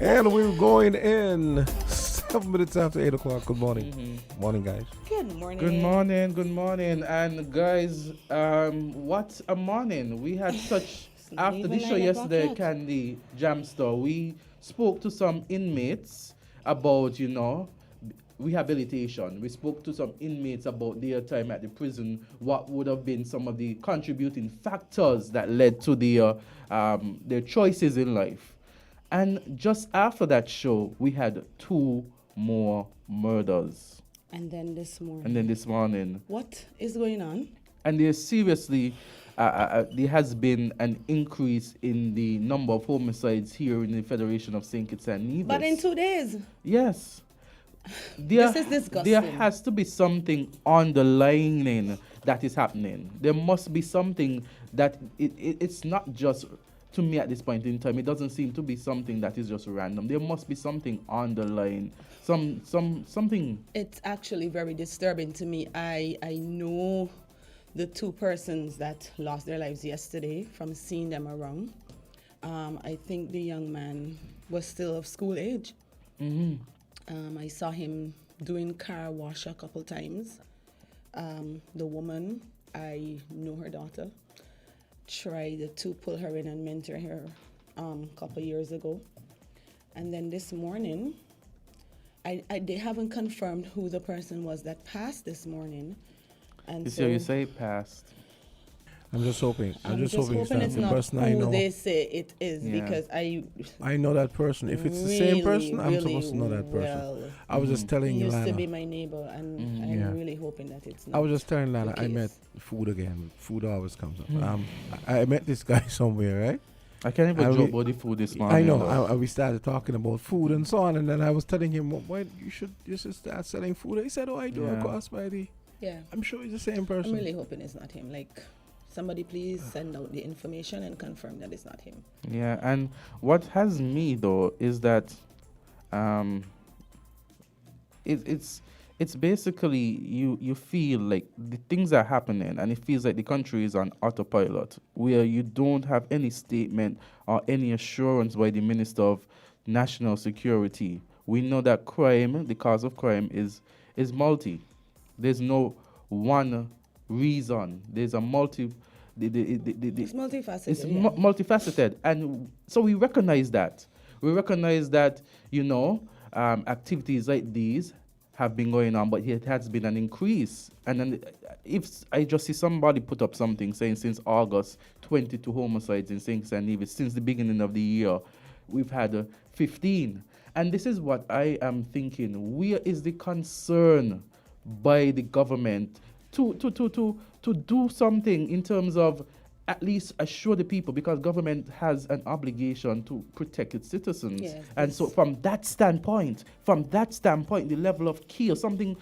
And we're going in 7 minutes after 8 o'clock. Good morning. Morning, guys. Good morning. Good morning, good morning. And guys, what a morning. We had such, after the even show 9 o'clock yesterday, yet. Candy Jam Store, we spoke to some inmates about, rehabilitation. We spoke to some inmates about their time at the prison, what would have been some of the contributing factors that led to their choices in life. And just after that show, we had 2 more murders. And then this morning. And then this morning. What is going on? And there has been an increase in the number of homicides here in the Federation of St. Kitts and Nevis. But in 2 days. Yes. This is disgusting. There has to be something underlying that is happening. There must be something that it's not just, to me at this point in time, it doesn't seem to be something that is just random. There must be something underlying, something. It's actually very disturbing to me. I know the 2 persons that lost their lives yesterday from seeing them around. I think the young man was still of school age. Mm-hmm. I saw him doing car wash a couple times. The woman, I know her daughter, tried to pull her in and mentor her a couple years ago. And then this morning, they haven't confirmed who the person was that passed this morning. And so You say passed. I'm just hoping. I'm just hoping it's not it's the not person I who know. they say it is, Yeah. because I know that person. If it's the same person, I'm supposed to know that person. well. I was just telling He used to Lana. be my neighbor, and Yeah. I'm really hoping that it's not. I was just telling Lana, the I met case. Food again. Food always comes up. I met this guy somewhere, right? I can't even And joke we- about the food this morning. I know. though. We started talking about food and so on, and then I was telling him, "Why you should start selling food?" He said, "Oh, I do. Yeah. I cross by the." Yeah. I'm sure it's the same I'm person. really hoping it's not him. Like, somebody please send out the information and confirm that it's not him. Yeah, and what has me though is that it's basically you feel like the things are happening and it feels like the country is on autopilot where you don't have any statement or any assurance by the Minister of National Security. We know that crime, the cause of crime is multi. There's no one reason. There's a It's multifaceted. it's yeah. multifaceted, and so we recognize that. We recognize that activities like these have been going on, but it has been an increase. And then if I just see somebody put up something saying since August, 22 homicides in St. Nevis, since the beginning of the year, we've had 15. And this is what I am thinking. Where is the concern by the government to do something in terms of at least assure the people, because government has an obligation to protect its citizens. Yes, and so from that standpoint, the level of care, something,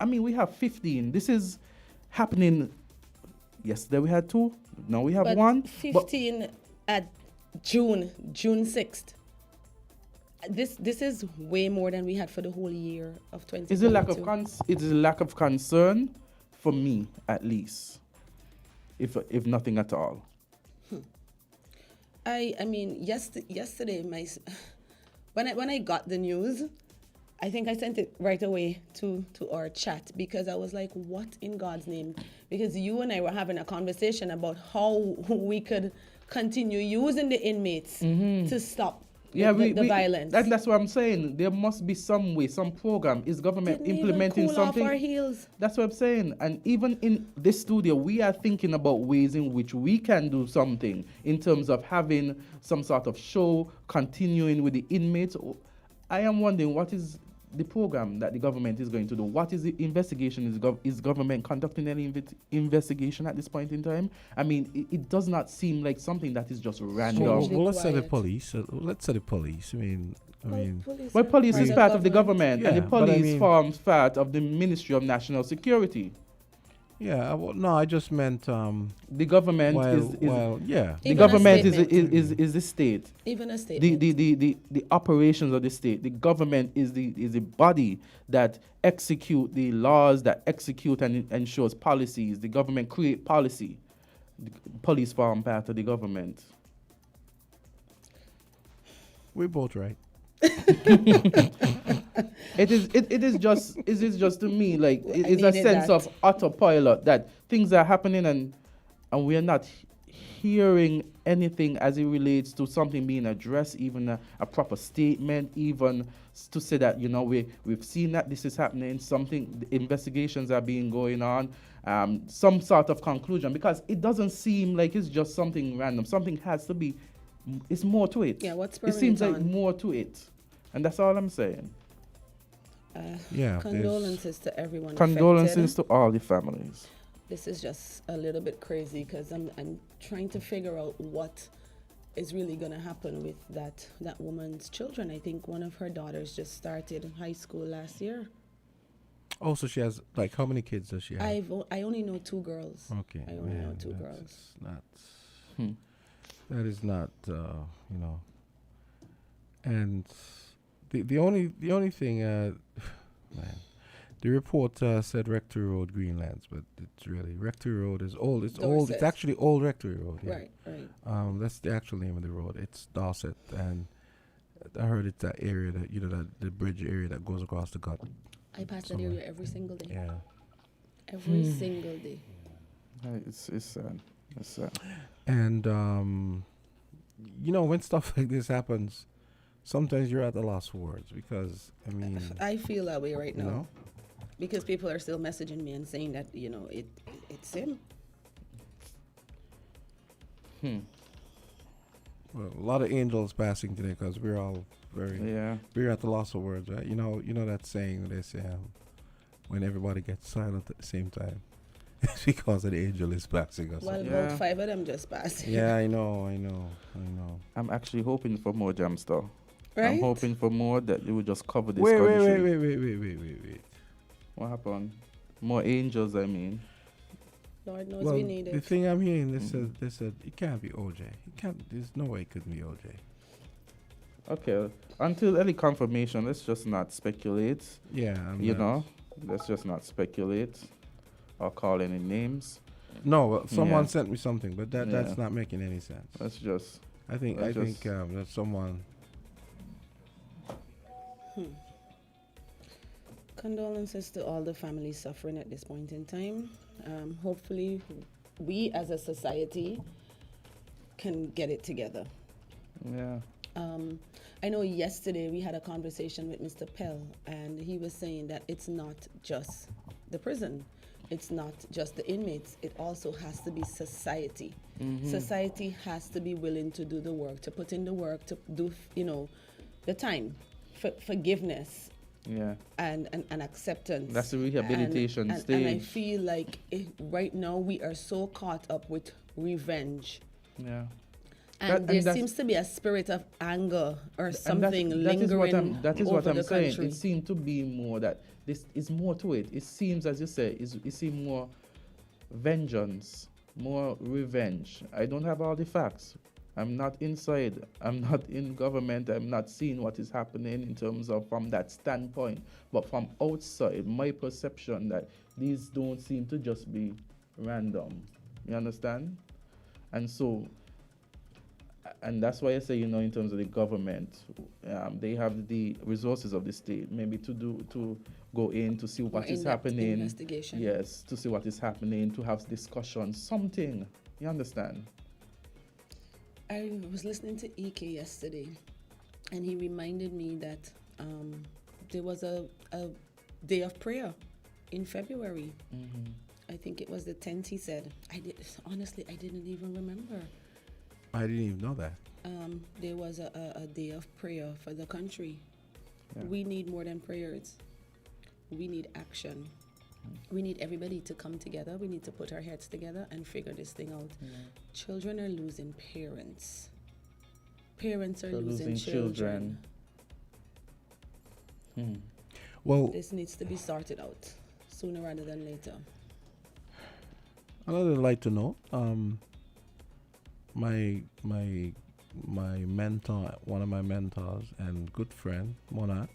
I mean, we have 15. This is happening. Yesterday we had 2. Now we have But 1. 15 at June 6th. This is way more than we had for the whole year of 2022. It is a lack of concern for me, at least, if nothing at all. I mean, yesterday, when I got the news, I think I sent it right away to our chat, because I was like, what in God's name? Because you and I were having a conversation about how we could continue using the inmates to stop the violence. That's what I'm saying. There must be some way, some program. Is government Didn't implementing even cool something? off our heels. That's what I'm saying. And even in this studio, we are thinking about ways in which we can do something in terms of having some sort of show, continuing with the inmates. I am wondering, what is the program that the government is going to do? What is the investigation? Is government conducting any investigation at this point in time? I mean, it does not seem like something that is just random. Strangely Let's say the quiet. police. Let's say the police. I mean, Well, police is part of the government, Yeah, and the but I police mean- forms part of the Ministry of National Security. yeah. No, I just meant The government is yeah. the Even a government statement. is the state. Even a statement. The operations of the state. The government is the body that execute the laws, that execute and ensures policies. The government create policy. The police form part of the government. We're both right. It is just to me like I it's a needed sense that. of autopilot that things are happening and we are not hearing anything as it relates to something being addressed, even a proper statement, even to say that we've seen that this is happening, something the investigations are being going on, some sort of conclusion, because it doesn't seem like it's just something random. Something has to be. It's more to it. Yeah, what's It spurring seems it like on? more to it, and that's all I'm saying. Yeah, Condolences to everyone Condolences affected. to all the families. This is just a little bit crazy because I'm trying to figure out what is really going to happen with that woman's children. I think one of her daughters just started high school last year. Oh, so she has like how many kids does she have? I only know 2 girls. Okay, I only know 2 that's girls. Not Hmm. that is not and the only thing man, the report said Rectory Road, Greenlands, but it's really Rectory Road is old. It's old. It's Dorset. actually Old Rectory Road. Yeah. Right. That's the actual name of the road. It's Dorset, and I heard it's that area that that the bridge area that goes across the gut. I pass that Somewhere. area every single day. Yeah. Every single day. It's sad. It's sad. And when stuff like this happens, sometimes you're at a loss for words because I feel that way right now. you know, Because people are still messaging me and saying that, it's him. well, a lot of angels passing today because we're all we're at the loss of words, right? You know that saying they say when everybody gets silent at the same time, it's because an angel is passing us. Well, Yeah. about 5 of them just passed. Yeah, I know. I'm actually hoping for more, Jamstar. Right? I'm hoping for more that they will just cover this Wait. country. What happened? More angels, I mean. Lord knows Well, we need the it. thing I'm hearing, they said it can't be OJ. It can't. There's no way it could be OJ. Okay. Until any confirmation, let's just not speculate. Yeah, Let's just not speculate or call any names. No, well, someone Yeah. sent me something, but that's Yeah. not making any sense. Let's just. I think let's just- that someone. Condolences to all the families suffering at this point in time. Hopefully, we as a society can get it together. Yeah. I know yesterday we had a conversation with Mr. Pell, and he was saying that it's not just the prison, it's not just the inmates, it also has to be society. Society has to be willing to do the work, to put in the work, to do, the time, forgiveness, Yeah. and acceptance. That's the rehabilitation and stage. I feel like right now we are so caught up with revenge. Yeah. And there seems to be a spirit of anger or something lingering That is over what I'm the saying. country. It seems to be more that this is more to it. It seems, as you say, it seems more vengeance, more revenge. I don't have all the facts. I'm not inside. I'm not in government. I'm not seeing what is happening in terms of from that standpoint. But from outside, my perception that these don't seem to just be random. You understand? And so, and that's why I say, in terms of the government, they have the resources of the state, maybe to go in to see what is happening. Investigation. Yes, to see what is happening, to have discussions, something. You understand? I was listening to EK yesterday, and he reminded me that there was a day of prayer in February. I think it was the 10th, he said. Honestly, I didn't even remember. I didn't even know that. There was a day of prayer for the country. Yeah. We need more than prayers. We need action. We need everybody to come together. We need to put our heads together and figure this thing out. Children are losing parents. Parents are losing children. Well, This needs to be sorted out sooner rather than later. another light to know. My mentor, one of my mentors and good friend, Monarch,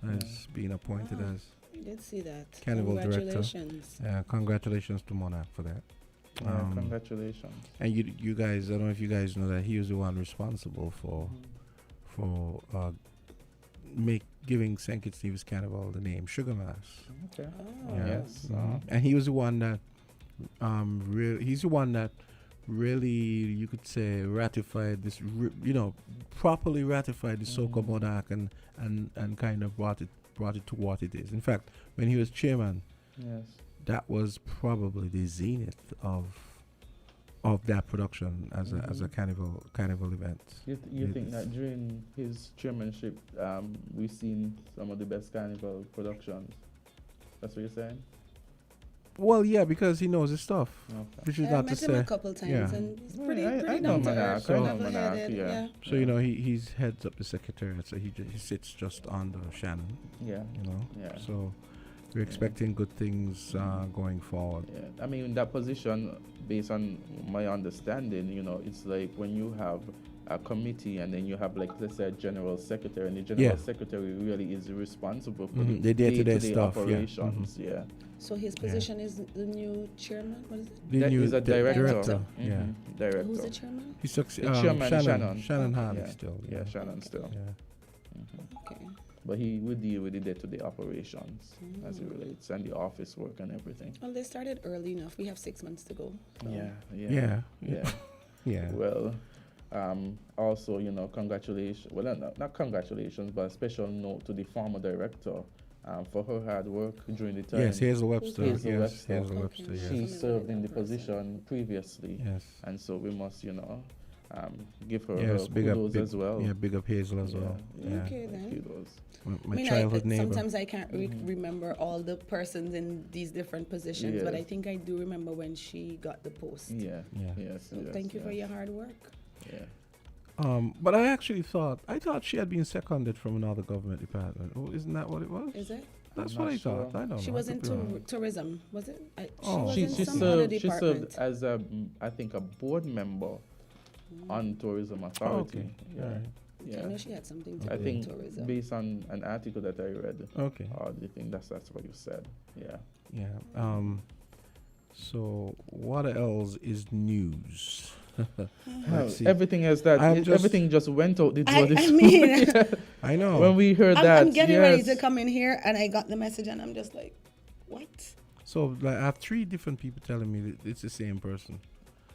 has been appointed as I did see that. Carnival director. Congratulations. Congratulations to Monarch for that. Congratulations. And you guys, I don't know if you guys know that he was the one responsible for giving St. Kitts Nevis Carnival the name Sugar Mass. Okay. Oh. Yeah. Yes. And he was the one that he's the one that really, you could say, ratified this, properly ratified the so-called monarch and kind of brought it to what it is. In fact, when he was chairman, Yes. that was probably the zenith of that production as a carnival event. You think that during his chairmanship, we've seen some of the best carnival productions? That's what you're saying? Well, yeah, because he knows his stuff. Okay. Which is I not to met him a say. couple times, Yeah. and he's Yeah, pretty I know down to Monarch, earth, I know level-headed, Monarch, yeah. So he's heads up the secretariat, so he sits just under Shannon. Yeah. Yeah. So we're expecting good things going forward. Yeah. I mean, that position, based on my understanding, it's like when you have a committee and then you have, like, let's say, a general secretary, and the general secretary really is responsible for the day-to-day stuff, operations. Yeah. So his position is the new chairman. What is it? He's a director. Director. Mhm. Yeah. Director. Who's the chairman? He's The chairman, Shannon. Shannon Harley Yeah. still. Yeah, Shannon still. Yeah. Okay. But he would deal with the day-to-day operations as it relates, and the office work and everything. Well, they started early enough. We have 6 months to go. So. Yeah. Well, also, congratulations. Well, not congratulations, but a special note to the former director for her hard work during the time. Yes, Hazel Webster. Hazel Yes, Webster. Hazel Okay. Webster. She Yes. served in the position previously, Yes. and so we must, give her Yes, big up, kudos as well. Yeah, big up Hazel as Yeah, well. yeah. Yeah. Okay, then. Kudos. My childhood neighbor. Sometimes I can't remember all the persons in these different positions, but I Yes. think I do remember when she got the post. Yeah. Yeah. Yes. So thank you for your hard work. Yeah. But I actually thought she had been seconded from another government department. Oh, isn't that what it was? Is it? That's I'm what not I thought. sure. I don't She know. was I in could be wrong. tourism, was it? She Oh. was She in some other served department. as I think a board member on Tourism Authority. okay. Yeah. Alright. I Yeah. know she had something to I do think with tourism. based on an article that I read, Okay. or the thing that's what you said. Yeah. Yeah. So what else is news? Let's see. Everything else everything just went out the door I this mean, morning. I know. When we heard that, I'm getting ready yes. to come in here, and I got the message, and I'm just like, what? So like, I have 3 different people telling me that it's the same person.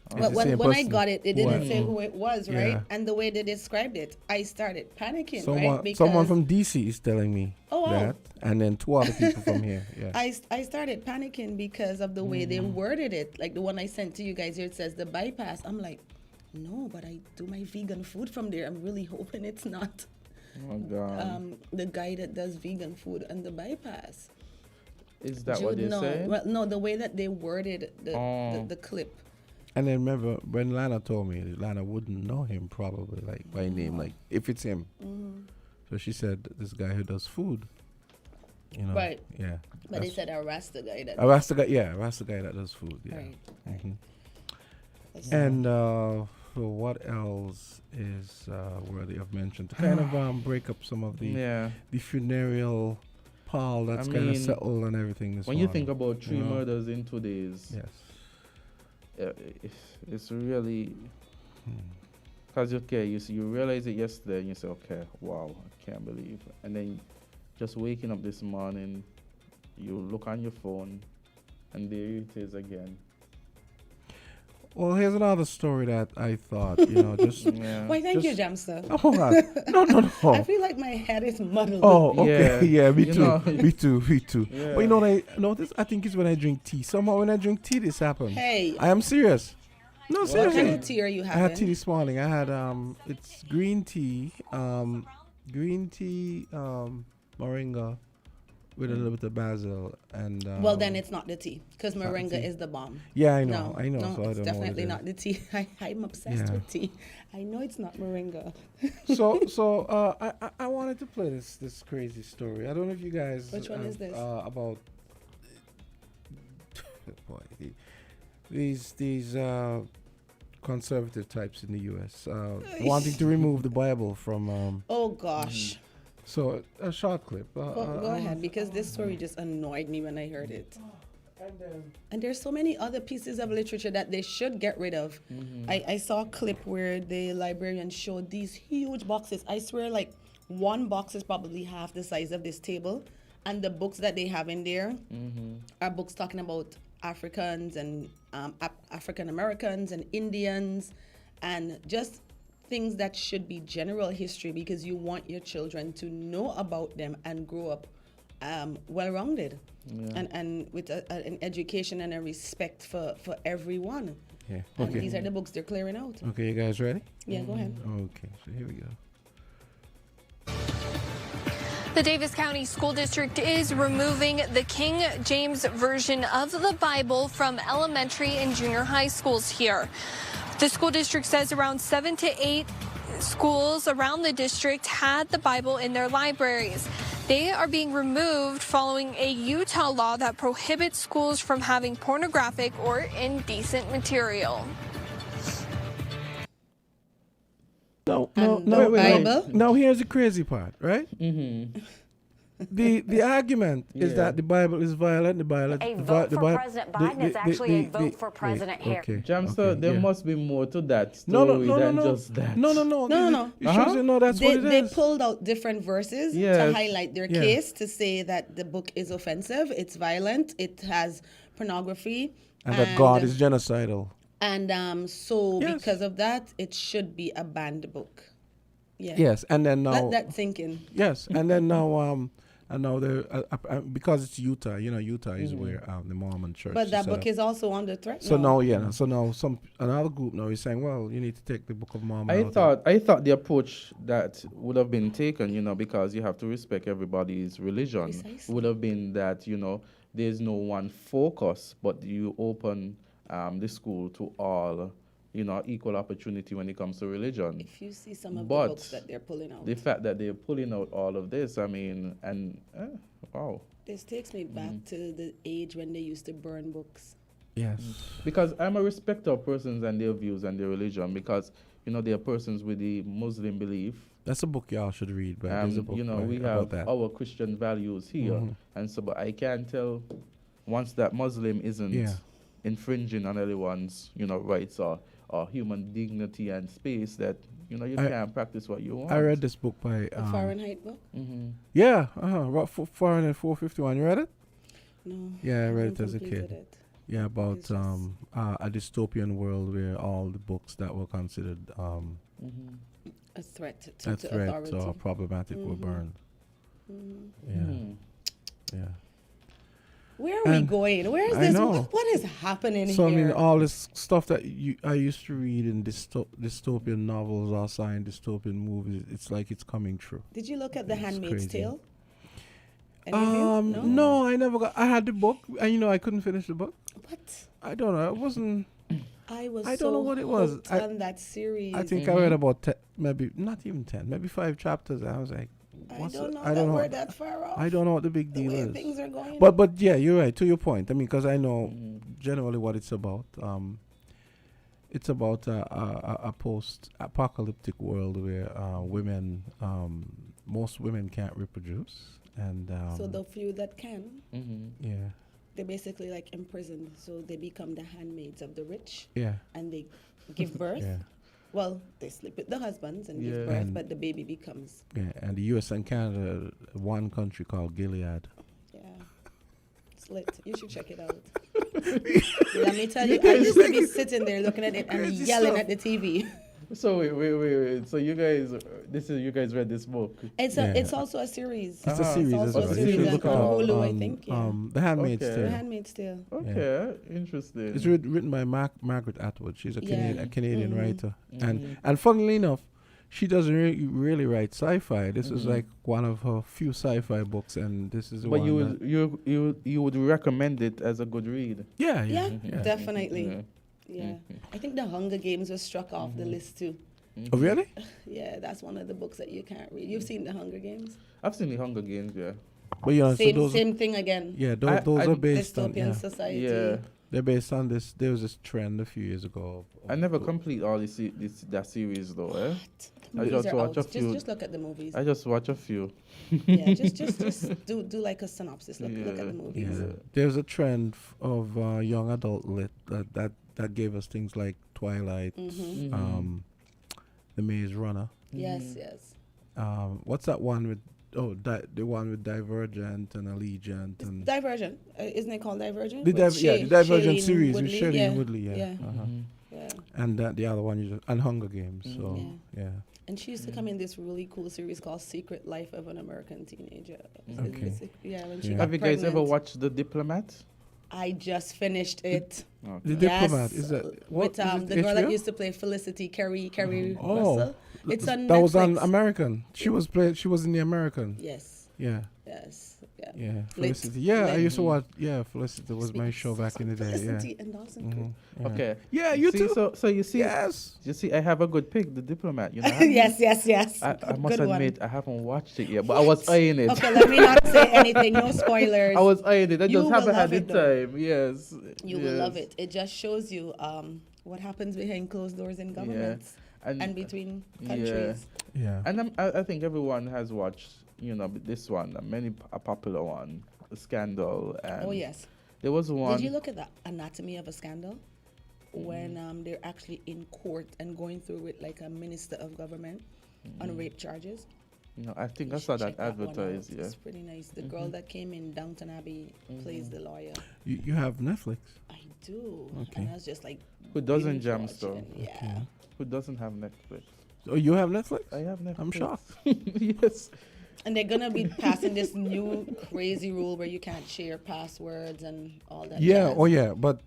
It's But the when same I person. got it, it Who didn't say I- who it was, right? Yeah. And the way they described it, I started panicking, Someone, right? Because someone from DC is telling me Oh, wow. that, and then 2 other people from here. Yeah. I started panicking because of the way they worded it. Like the one I sent to you guys here, it says the bypass. I'm like, no, but I do my vegan food from there. I'm really hoping it's not Oh God. the guy that does vegan food and the bypass. Is that what they no, say? well, no, the way that they worded the clip. And then remember when Lana told me, Lana wouldn't know him probably like by name, like if it's him. So she said this guy who does food. Right. Yeah. But they said arrest the guy that. Arrest the guy. Yeah, arrest the guy that does food. Yeah. Right. Mhm. That's- And so what else is worthy of mention to kind of break up some of the Yeah. funereal pall that's I kind of mean, settled and everything this When you morning. think about 3 you know? murders in 2 days, Yes. it's really because you realize it yesterday and you say, okay, wow, I can't believe. And then just waking up this morning, you look on your phone, and there it is again. Well, here's another story that I thought, just. Yeah. Why, thank you, just- Jamster. Oh, no. I feel like my head is muddled. Oh, okay. Yeah. Yeah, me You too. know. Me too. Yeah. But what I notice, I think it's when I drink tea. Somehow when I drink tea, this happens. Hey, I am serious. No, what seriously. kind of tea are you I having? had tea this morning. I had it's green tea, moringa, with a little bit of basil and. Well, then it's not the tea, because not the moringa tea. is the bomb. Yeah, I know. No, I know. no, So I it's don't definitely know not the tea. I'm obsessed Yeah. with tea. I know it's not moringa. So I wanted to play this crazy story. I don't know if you guys. Which one is this? About. Boy, these conservative types in the U.S. Wanting to remove the Bible from. Oh gosh. So a short clip. Go ahead, because this story just annoyed me when I heard it. And there's so many other pieces of literature that they should get rid of. I saw a clip where the librarian showed these huge boxes. I swear, like one box is probably half the size of this table, and the books that they have in there are books talking about Africans and African Americans and Indians, and just things that should be general history, because you want your children to know about them and grow up well-rounded, and with an education and a respect for everyone. Yeah. And Okay. these are the books they're clearing out. Okay, you guys ready? Yeah, go ahead. Okay, so here we go. The Davis County School District is removing the King James Version of the Bible from elementary and junior high schools here. The school district says around 7 to 8 schools around the district had the Bible in their libraries. They are being removed following a Utah law that prohibits schools from having pornographic or indecent material. No, Bible? Now here's the crazy part, right? The argument is that the Bible is violent. The Bible. A vote for President Biden is actually a vote for President Harris. Okay. Jamster, there must be more to that No, story no, no, than no. just that. No. You should say no. That's what it They is. pulled out different verses to Yes. highlight their Yeah. case, to say that the book is offensive, it's violent, it has pornography, And that God is genocidal. and so Yes. because of that, it should be a banned book. Yeah. Yes, and then now. Let that sink in. Yes, and then now and now because it's Utah. You know, Utah is where the Mormon church. But is that set book up. is also under threat. So now, so now another group now is saying, well, you need to take the Book of Mormon. I thought the approach that would have been taken, because you have to respect everybody's religion, Precisely. would have been that, there's no one focus, but you open the school to all, equal opportunity when it comes to religion. If you see some of But the books that they're pulling out, The fact that they're pulling out all of this, wow. this takes me back to the age when they used to burn books. Yes. Because I'm a respecter of persons and their views and their religion, because, there are persons with the Muslim belief. That's a book y'all should read. But there's a book We about have that. our Christian values here, and so, but I can't tell once that Muslim isn't infringing on anyone's, rights or human dignity and space, that you can't practice what you want. I read this book by The Fahrenheit book? yeah, Fahrenheit 451. You read it? No. Yeah, I read haven't it as a completed kid. it. Yeah, about It's just- a dystopian world where all the books that were considered A threat to a threat authority. or problematic were burned. Yeah. Where are we And going? Where is I this? know. What is happening So I here? mean, all this stuff that I used to read in dystopian novels or saw in dystopian movies, it's like it's coming true. Did you look at The It's Handmaid's crazy. Tale? Any of you? No, I never got. I had the book, and I couldn't finish the book. What? I don't know. It wasn't. I was I so don't know what it was. hooked I- on that series. I think I read about 10, maybe not even 10, maybe 5 chapters. And I was like, I don't know I that don't know. we're that far off. I don't know what the big the deal way is. things are going. But yeah, you're right. To your point, I mean, because I know generally what it's about. It's about a post-apocalyptic world where women, most women can't reproduce, and so the few that can, yeah, they're basically like imprisoned. So they become the handmaids of the rich, yeah, and they give birth. yeah, Well, they sleep with the husbands and Yeah. give birth, And- but the baby becomes, yeah. And the U.S. and Canada, one country called Gilead. yeah, it's lit. You should check it out. Let me tell you, I used to be sitting there looking at it and Crazy yelling stuff. at the TV. So wait. So you guys read this book? It's also a series. It's a series It's as also well. a You series should on look it up. Hulu, I think. Yeah. The Handmaid's Okay. The Tale. Handmaid's Tale. Okay, interesting. It's written by Margaret Atwood. She's a Yeah. Canadian writer, Mm-hmm. and funnily enough, she doesn't really write sci-fi. This is like one of her few sci-fi books, and this is the But one. you would recommend it as a good read. Yeah, Yeah, yeah. definitely. Yeah. Yeah. I think The Hunger Games was struck off the list too. Oh, really? Yeah, that's one of the books that you can't read. You've seen The Hunger Games? I've seen the Hunger Games, yeah. But so Same, those, same thing again. yeah, I- those I- are based on. Dystopian Yeah, society. Yeah. they're based on this. There was this trend a few years ago. I never complete all that series though, eh? The I movies just are watch out. a few. Just look at the movies. I just watch a few. Yeah, just do like a synopsis. Look at the movies. Yeah, there's a trend of young adult lit that gave us things like Twilight, Mm-hmm. The Maze Runner, Yes, yes. what's that one with? Oh, the one with Divergent and Allegiant and Divergent, isn't it called Divergent? the Divergent series with Shailene Woodley, yeah. Yeah. And the other one and Hunger Games. So yeah. And she used to come in this really cool series called Secret Life of an American Teenager. Okay. When she got Have you guys ever pregnant. watched The Diplomat? I just finished it. The Diplomat, is that what? With the girl that used to play Felicity, Carrie Russell. It's on that Netflix. was on American. She was in the American. Yes. Yeah. Felicity. Felicity. I used to watch. Yeah, Felicity was my show back in the day. Felicity and Dawson Creek. Okay. Yeah, you see, too. So you see, Yes. you see, I have a good pick, The Diplomat. You know. Yes. I must Good admit, one. I haven't watched it yet, but I was eyeing it. Okay, let me not say anything. No spoilers. I was eyeing it. I You just haven't will had love the it, though. time. Yes. You will love it. It just shows you what happens behind closed doors in governments and between countries. Yeah. And I think everyone has watched, this one, a popular one, Scandal. And Oh, yes. there was one. Did you look at the anatomy of a scandal? When they're actually in court and going through with like a minister of government on rape charges. No, I think I You saw should check that one out. advertised. Yeah. It's pretty nice. The girl that came in Downton Abbey plays the lawyer. You have Netflix. I do. Okay. And I was just like, Who doesn't, binge Jam watching. Store? Yeah. Who doesn't have Netflix? Oh, you have Netflix? I have Netflix. I'm shocked. Yes. And they're gonna be passing this new crazy rule where you can't share passwords and all that. Yeah. jazz. Oh, yeah. But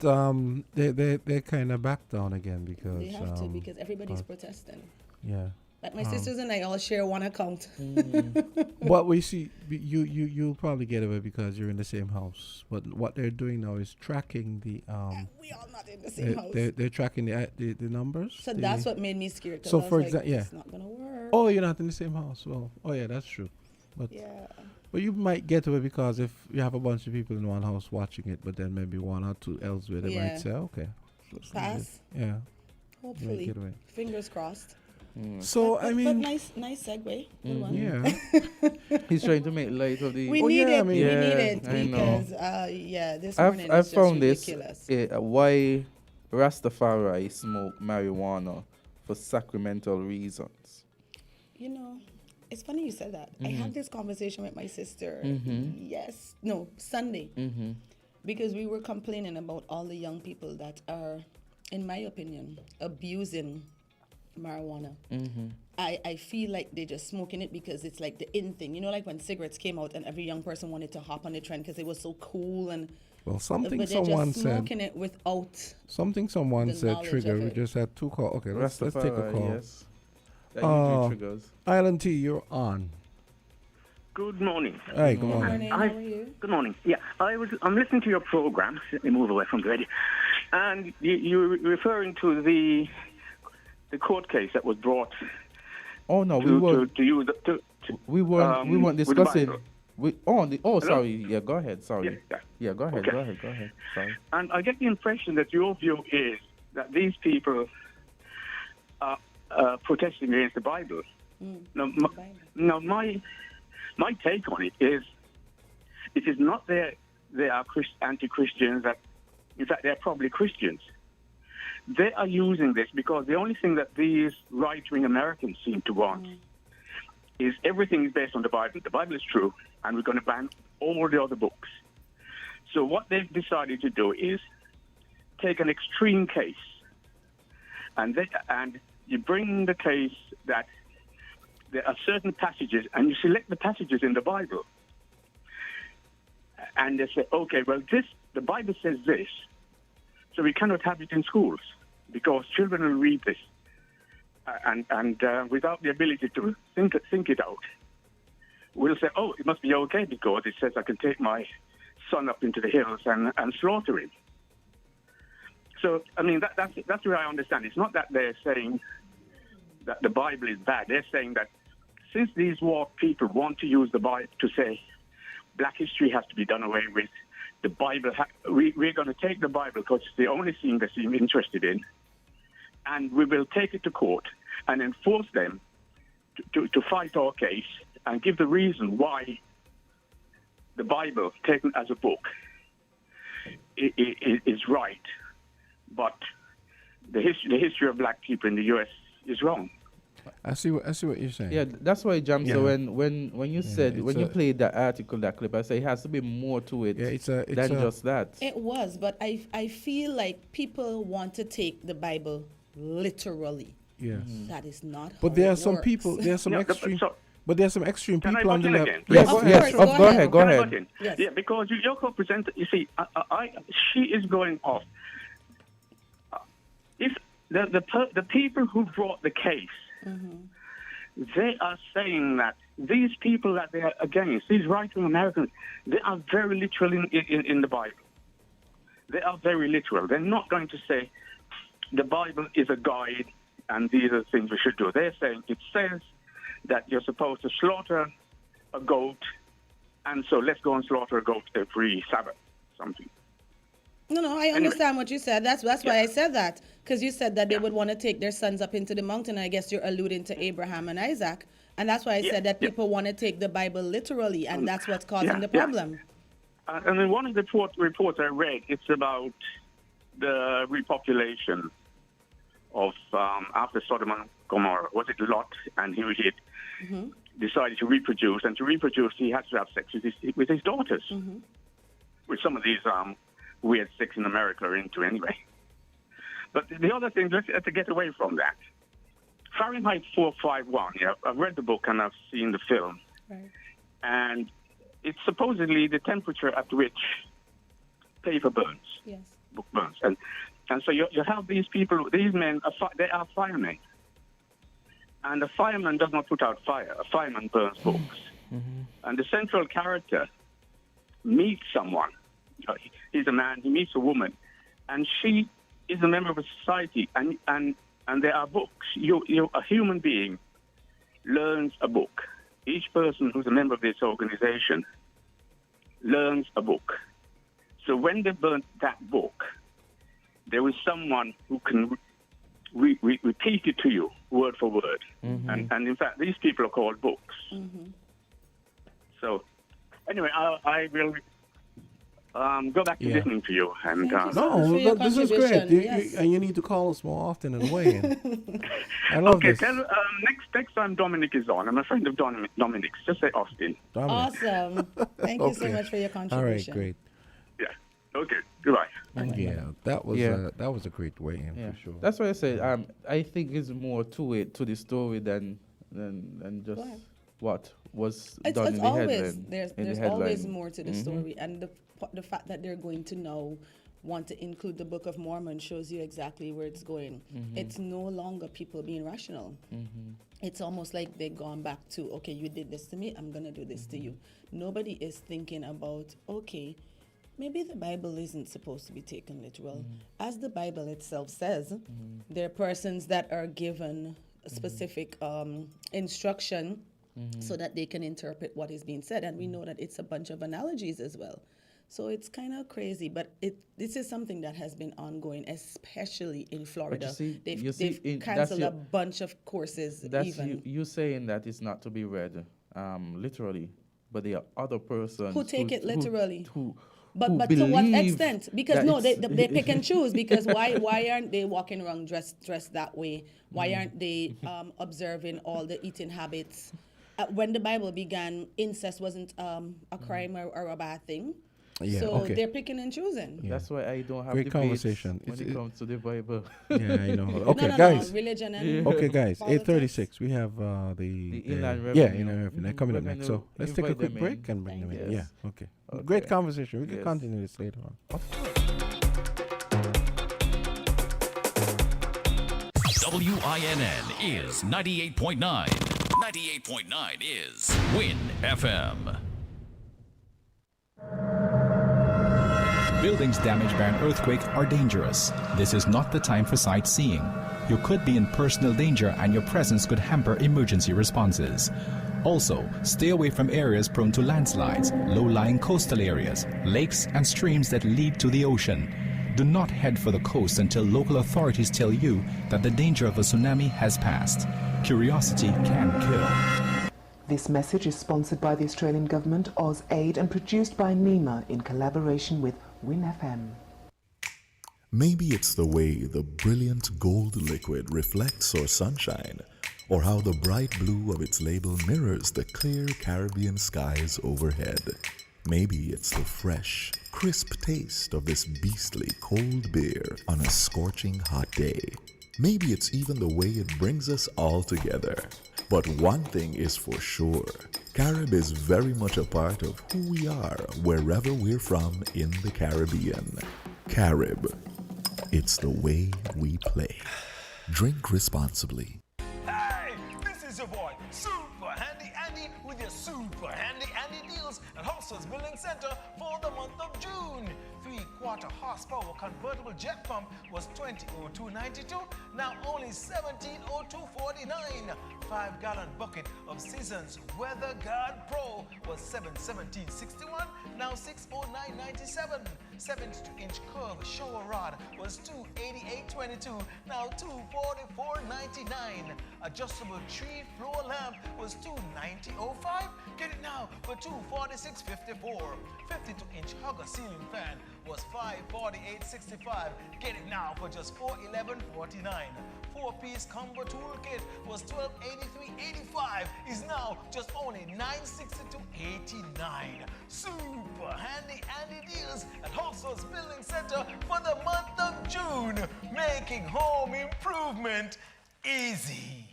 they kind of back down again because They have to because everybody's protesting. yeah. Like my sisters and I all share one account. But we see you'll probably get away because you're in the same house. But what they're doing now is tracking the We all not in the same house. they're tracking the numbers. So that's what made me scared. So I was for like, example, yeah. it's not gonna work. Oh, you're not in the same house. Well, oh yeah, that's true. But Yeah. But you might get away because if you have a bunch of people in one house watching it, but then maybe one or two elsewhere, they might say, okay, pass. Yeah. You Hopefully, might get away. fingers crossed. So but nice segue. Good one. Yeah. He's trying to make light of the. We need it. We need Yeah, it I know. because this morning I've is found just this. ridiculous. Why Rastafari smoke marijuana for sacramental reasons. You know, it's funny you said that. I had this conversation with my sister. Sunday, because we were complaining about all the young people that are, in my opinion, abusing marijuana. I feel like they're just smoking it because it's like the in thing. You know, like when cigarettes came out and every young person wanted to hop on the trend because it was so cool and. Well, something but they're someone just said. smoking it without. Something someone the said knowledge trigger. of We it. just had two calls. Okay, let's take a call. Yes. That usually triggers. Island T, you're on. Good morning. Hey, good morning. Morning, how are you? Good morning. Yeah, I'm listening to your program. Let me move away from the radio. And you're referring to the court case that was brought. Oh no, we weren't discussing. with the Bible. Sorry. Yeah, go ahead. Sorry. Yeah. Go ahead. Okay. Go ahead. Sorry. And I get the impression that your view is that these people are protesting against the Bible. Now, my take on it is not they are anti-Christians. That in fact they're probably Christians. They are using this because the only thing that these right-wing Americans seem to want is everything is based on the Bible. The Bible is true, and we're going to ban all the other books. So what they've decided to do is take an extreme case, and you bring the case that there are certain passages, and you select the passages in the Bible, and they say, okay, well, the Bible says this, so we cannot have it in schools because children will read this, and without the ability to think it out, we'll say, oh, it must be okay because it says I can take my son up into the hills and slaughter him. So, I mean, that's where I understand. It's not that they're saying that the Bible is bad. They're saying that since these woke people want to use the Bible to say black history has to be done away with, the Bible, we're going to take the Bible because it's the only thing they seem interested in, and we will take it to court and enforce them to fight our case and give the reason why the Bible, taken as a book, is right, but the history of black people in the U.S. is wrong. I see what you're saying. Yeah, that's why, Jam. So when you said when you played that article, that clip, I say it has to be more to it than just that. It was, but I feel like people want to take the Bible literally. Yes. That is not. But there are some people. There are some extreme. But there are some extreme Can people I on the butt in left. again? Yes, Go ahead. Yes. Yeah, because your co-presenter, you see, she is going off. If the people who brought the case, they are saying that these people that they are against, these right-wing Americans, they are very literal in the Bible. They are very literal. They're not going to say the Bible is a guide and these are the things we should do. They're saying it says that you're supposed to slaughter a goat, and so let's go and slaughter a goat every Sabbath, something. No, I understand what you said. That's why I said that, because you said that they would want to take their sons up into the mountain. I guess you're alluding to Abraham and Isaac, and that's why I said that people want to take the Bible literally, and that's what's causing the problem. And then one of the reports I read, it's about the repopulation of after Sodom and Gomorrah. Was it Lot? And he decided to reproduce, and to reproduce he had to have sex with his daughters, which some of these weird sex in America are into anyway. But the other thing, to get away from that, Fahrenheit 451, I've read the book and I've seen the film. Right. And it's supposedly the temperature at which paper burns. Yes. Book burns. And so you have these people, these men, they are firemen. And a fireman does not put out fire. A fireman burns books. And the central character meets someone. He's a man, he meets a woman, and she is a member of a society, and there are books. A human being learns a book. Each person who's a member of this organization learns a book. So when they burn that book, there is someone who can repeat it to you word for word. And in fact, these people are called books. So anyway, I will go back to listening to you. And this is great. You need to call us more often and weigh in. I love this. Next time Dominic is on, I'm a friend of Dominic's. Just say Austin. Dominic. Awesome. Thank you so much for your contribution. All right, great. Yeah. Okay. Goodbye. Yeah, that was a great way in for sure. That's why I said I think it's more to the story than just what was done in the headline. There's always more to the story, and the fact that they're going to now want to include the Book of Mormon shows you exactly where it's going. It's no longer people being rational. It's almost like they've gone back to, okay, you did this to me, I'm going to do this to you. Nobody is thinking about, okay, maybe the Bible isn't supposed to be taken literal. As the Bible itself says, there are persons that are given a specific instruction so that they can interpret what is being said. And we know that it's a bunch of analogies as well. So it's kind of crazy, but this is something that has been ongoing, especially in Florida. They've canceled a bunch of courses. You saying that it's not to be read literally, but there are other persons who take it literally. But to what extent? Because they pick and choose. Because why aren't they walking around dressed that way? Why aren't they observing all the eating habits? When the Bible began, incest wasn't a crime or a bad thing. Yeah, so they're picking and choosing. Yeah. That's why I don't have great conversation when it comes to the Bible. Yeah, I know. Okay, no, guys. Religion and okay, guys. 8:36. We have the inland revenue. Yeah, inland revenue coming up next. So let's take a quick break and bring them in. Yeah. Okay. Great conversation. We can continue this later on. WINN is 98.9. 98.9 is WIN FM. Buildings damaged by an earthquake are dangerous. This is not the time for sightseeing. You could be in personal danger and your presence could hamper emergency responses. Also, stay away from areas prone to landslides, low-lying coastal areas, lakes and streams that lead to the ocean. Do not head for the coast until local authorities tell you that the danger of a tsunami has passed. Curiosity can kill. This message is sponsored by the Australian Government, AusAid, and produced by NEMA in collaboration with WIN FM. Maybe it's the way the brilliant gold liquid reflects our sunshine, or how the bright blue of its label mirrors the clear Caribbean skies overhead. Maybe it's the fresh, crisp taste of this beastly cold beer on a scorching hot day. Maybe it's even the way it brings us all together. But one thing is for sure, Carib is very much a part of who we are wherever we're from in the Caribbean. Carib, it's the way we play. Drink responsibly. Hey, this is your boy, Super Handy Andy, with your Super Handy Andy deals at Hostels Building Center for the month of June. 3/4 horsepower convertible jet pump was $20,0292, now only $17,0249. 5-gallon bucket of Seasons Weather Guard Pro was $717.61, now $609.97. 72-inch curved shower rod was $288.22, now $244.99. Adjustable tree floor lamp was $290.05. Get it now for $246.54. 52-inch hugger ceiling fan was $548.65. Get it now for just $411.49. 4-piece combo toolkit was $1283.85. Is now just only $962.89. Super handy Andy deals at Hostels Building Center for the month of June, making home improvement easy.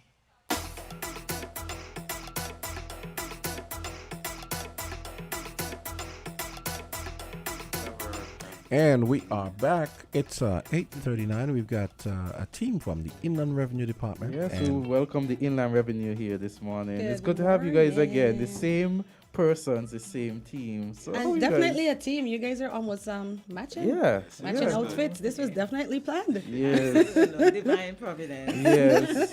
And we are back. It's 8:39. We've got a team from the Inland Revenue Department. Yes, we welcome the Inland Revenue here this morning. It's good to have you guys again. The same persons, the same team. So and definitely a team. You guys are almost matching. Yeah. Matching outfits. This was definitely planned. Yes. Divine providence. Yes.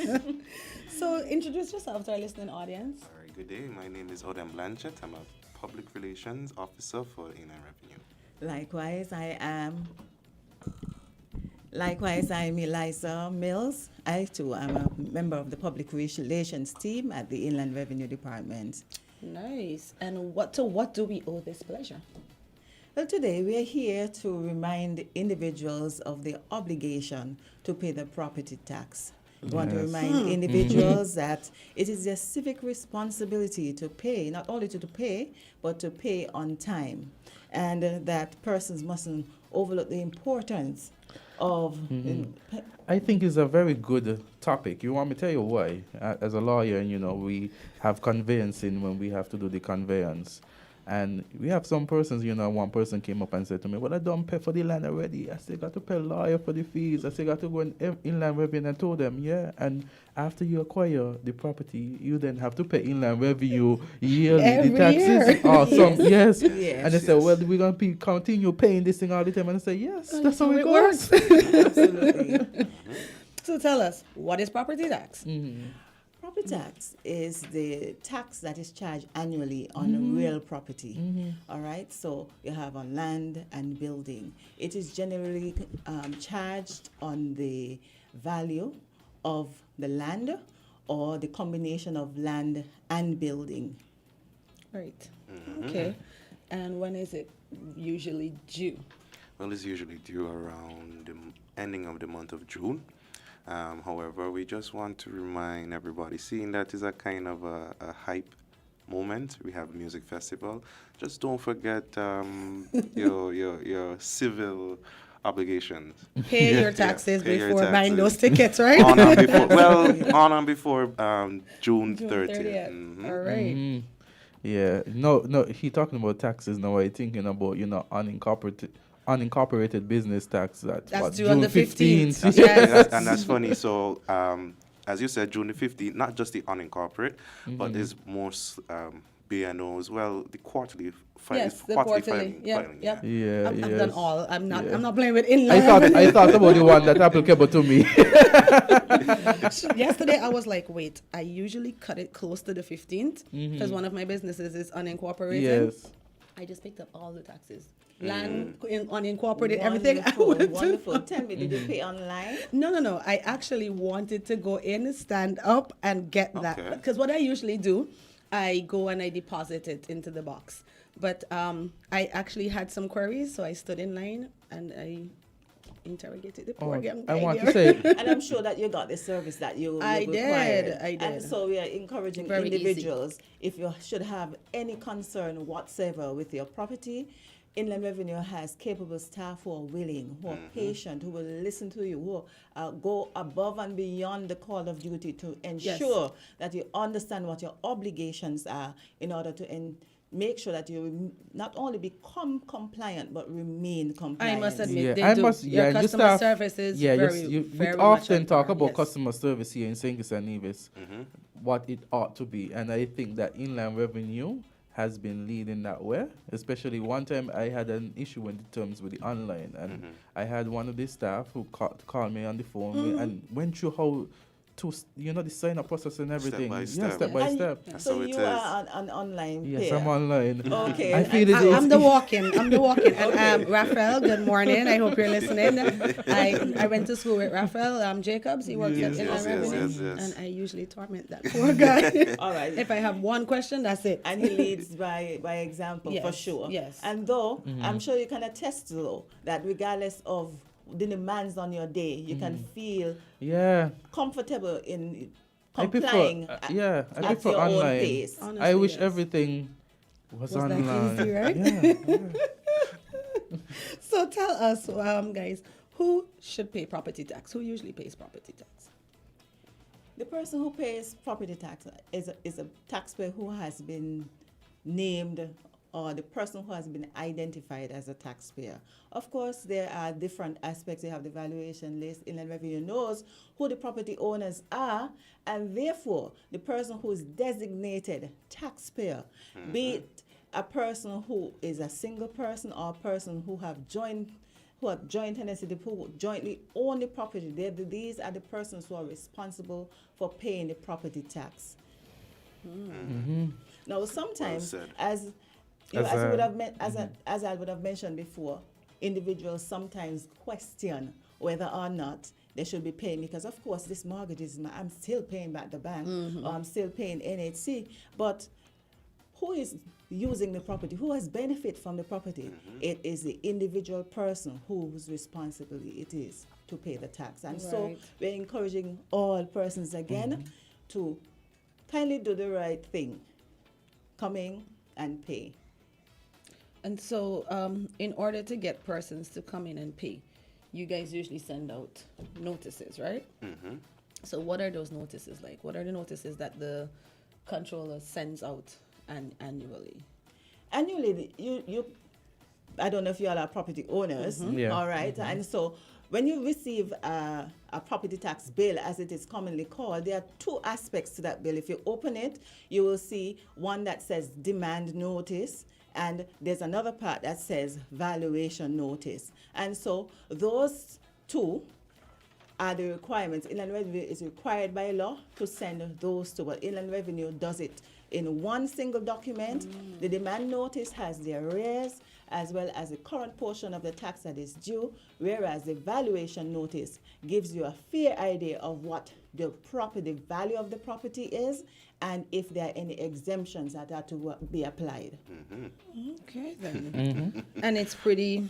So introduce yourself to our listening audience. All right, good day. My name is Odem Blanchett. I'm a Public Relations Officer for Inland Revenue. Likewise, I'm Eliza Mills. I too am a member of the Public Relations team at the Inland Revenue Department. Nice. And what do we owe this pleasure? Well, today we are here to remind individuals of the obligation to pay the property tax. We want to remind individuals that it is their civic responsibility to pay, not only to pay, but to pay on time. And that persons mustn't overlook the importance of... I think it's a very good topic. You want me to tell you why? As a lawyer, we have conveyancing when we have to do the conveyance. And we have some persons, one person came up and said to me, well, I don't pay for the land already. I still got to pay lawyer for the fees. I still got to go inland revenue. And I told them, yeah. And after you acquire the property, you then have to pay inland revenue yearly, the taxes. Awesome. Yes. And they said, well, we're going to continue paying this thing all the time. And I said, yes, that's how it goes. Absolutely. So tell us, what is property tax? Property tax is the tax that is charged annually on real property. All right, so you have on land and building. It is generally charged on the value of the land or the combination of land and building. Right. Okay. And when is it usually due? Well, it's usually due around the ending of the month of June. However, we just want to remind everybody, seeing that is a kind of a hype moment. We have a music festival. Just don't forget your civil obligations. Pay your taxes before buying those tickets, right? On and before June 30th. All right. Yeah. No, he talking about taxes now. I'm thinking about, unincorporated business tax that's due June on the 15th. Yes. And that's funny. So, as you said, June the 15th, not just the unincorporated, but there's more B&Os. Well, the quarterly filing. Yes, the quarterly. Yeah. I've done all. I'm not playing with inland. I thought about the one that applicable to me. Yesterday I was like, wait, I usually cut it close to the 15th because one of my businesses is unincorporated. Yes. I just picked up all the taxes. Land, unincorporated, everything. Wonderful. Tell me, did you pay online? No. I actually wanted to go in, stand up, and get that. Because what I usually do, I go and I deposit it into the box. But I actually had some queries, so I stood in line and I interrogated the poor young I guy want there. to say, And I'm sure that you got the service that you required. I did. And so we are encouraging Very individuals, if you should have any concern whatsoever with your property, Inland Revenue has capable staff who are willing, who are patient, who will listen to you, who go above and beyond the call of duty to ensure that you understand what your obligations are in order to make sure that you not only become compliant but remain compliant. I must admit, your customer service is very we much often talk on about yes. customer service here in St. Kitts and Nevis, what it ought to be, and I think that Inland Revenue has been leading that way. Especially one time I had an issue in terms with the online, and I had one of the staff who called me on the phone and went through how to, the sign up process and everything. Step by step. So you are an online Yes, payer. I'm online. Okay. I feel it. I'm the walk-in. And Raphael, good morning. I hope you're listening. I went to school with Raphael Jacobs. He works at Inland Revenue, and I usually torment that poor guy. All right. If I have one question, that's it. And he leads by example, for sure. Yes. And though, I'm sure you can attest, though, that regardless of the demands on your day, you can feel comfortable in complying at your own pace. Honestly, I wish everything was online. That easy, right? So tell us, guys, who should pay property tax? Who usually pays property tax? The person who pays property tax is a taxpayer who has been named, or the person who has been identified as a taxpayer. Of course, there are different aspects. You have the valuation list. Inland Revenue knows who the property owners are, and therefore, the person who is designated taxpayer, be it a person who is a single person or a person who have joint tenancy, who jointly own the property, these are the persons who are responsible for paying the property tax. Now, sometimes, as I would have mentioned before, individuals sometimes question whether or not they should be paying, because of course this mortgage I'm still paying back the bank, or I'm still paying NHC, but who is using the property, who has benefit from the property? It is the individual person whose responsibility it is to pay the tax. And so we're encouraging all persons again to kindly do the right thing, come in and pay. And so in order to get persons to come in and pay, you guys usually send out notices, right? So what are those notices like? What are the notices that the controller sends out annually? Annually, you I don't know if you all are property owners, all right? And so when you receive a property tax bill, as it is commonly called, there are two aspects to that bill. If you open it, you will see one that says demand notice, and there's another part that says valuation notice. And so those two are the requirements. Inland Revenue is required by law to send those two, but Inland Revenue does it in one single document. The demand notice has the arrears as well as the current portion of the tax that is due, whereas the valuation notice gives you a fair idea of what the value of the property is, and if there are any exemptions that are to be applied. Okay, then. And it's pretty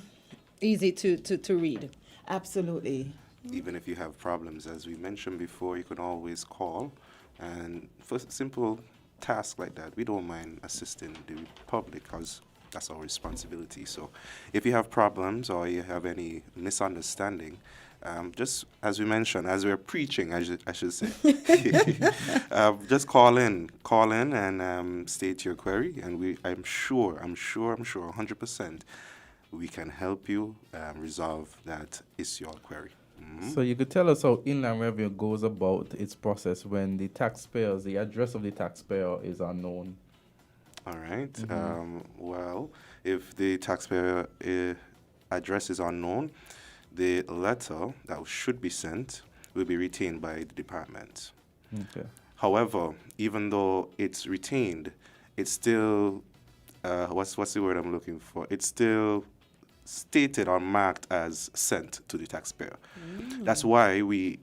easy to read. Absolutely. Even if you have problems, as we mentioned before, you can always call, and for simple tasks like that, we don't mind assisting the public because that's our responsibility. So if you have problems or you have any misunderstanding, just as we mentioned, as we're preaching, I should say, just call in and state your query, and I'm sure, 100%, we can help you resolve that issue or query. So you could tell us how Inland Revenue goes about its process when the address of the taxpayer is unknown. All right. Well, if the taxpayer address is unknown, the letter that should be sent will be retained by the department. Okay. However, even though it's retained, it's still what's the word I'm looking for? It's still stated or marked as sent to the taxpayer. That's why we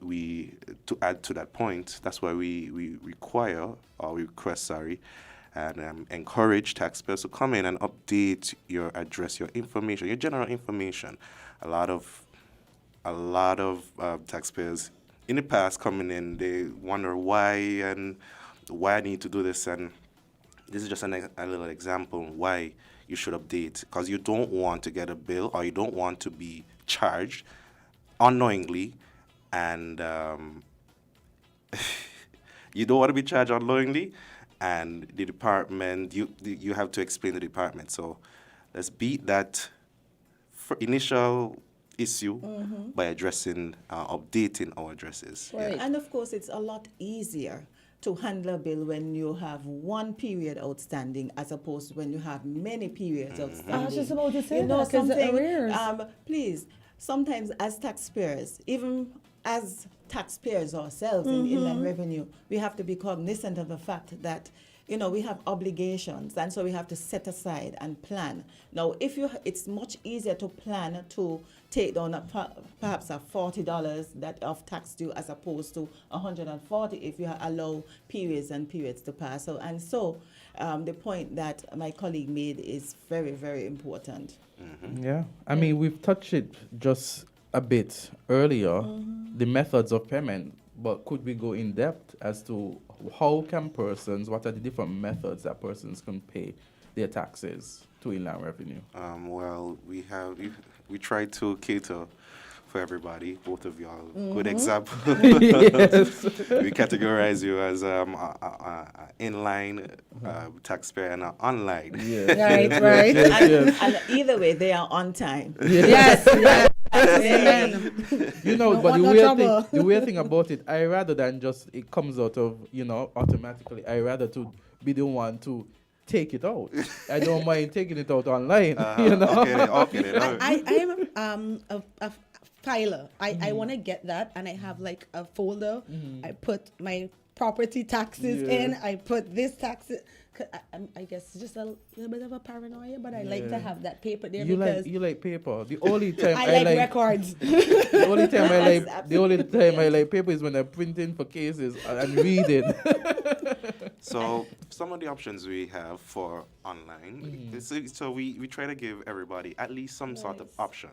to add to that point, that's why we request, and encourage taxpayers to come in and update your address, your information, your general information. A lot of a lot of taxpayers in the past coming in, they wonder why I need to do this. And this is just a little example why you should update, because you don't want to get a bill or you don't want to be charged unknowingly, and you don't want to be charged unknowingly, and the department, you have to explain the department. So let's beat that initial issue by addressing, updating our addresses. Right. Yeah. And of course, it's a lot easier to handle a bill when you have one period outstanding as opposed to when you have many periods outstanding. I was just about to say please, sometimes as taxpayers, even as taxpayers ourselves in Inland Revenue, we have to be cognizant of the fact that we have obligations, and so we have to set aside and plan. Now, it's much easier to plan to take down perhaps a $40 that of tax due as opposed to $140 if you allow periods and periods to pass. So the point that my colleague made is very, very important. Yeah, I mean, we've touched it just a bit earlier, the methods of payment, but could we go in depth as to how can persons, what are the different methods that persons can pay their taxes to Inland Revenue? Well, we try to cater for everybody. Both of y'all, good example. Yes. We categorize you as inline taxpayer and online. Yes. Right. And either way, they are on time. Yes. But the weird thing about it, I rather than just it comes out of automatically, I rather to be the one to take it out. I don't mind taking it out online. Okay. I am a filer. I want to get that, and I have like a folder. I put my property taxes in. I put this taxes. I guess it's just a little bit of a paranoia, but I like to have that paper there because you like paper. The only time I like records. The only time I like paper is when I'm printing for cases and reading. So some of the options we have for online, so we try to give everybody at least some sort of option,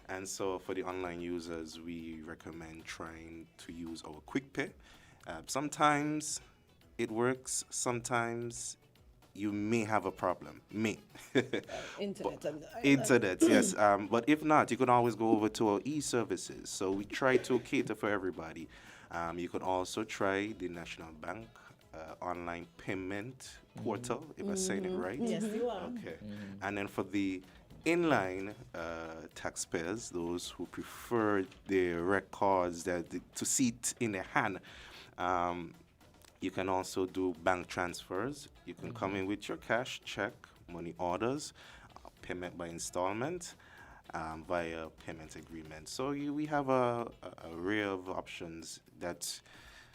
And so for the online users, we recommend trying to use our Quick Pay. Sometimes it works. Sometimes you may have a problem. Internet, yes. But if not, you can always go over to our e-services. So we try to cater for everybody. You can also try the National Bank online payment portal, if I'm saying it right. Yes, you are. Okay. And then for the inline taxpayers, those who prefer their records to see it in their hand, you can also do bank transfers. You can come in with your cash, check, money orders, payment by installment, via payment agreement. So we have a array of options that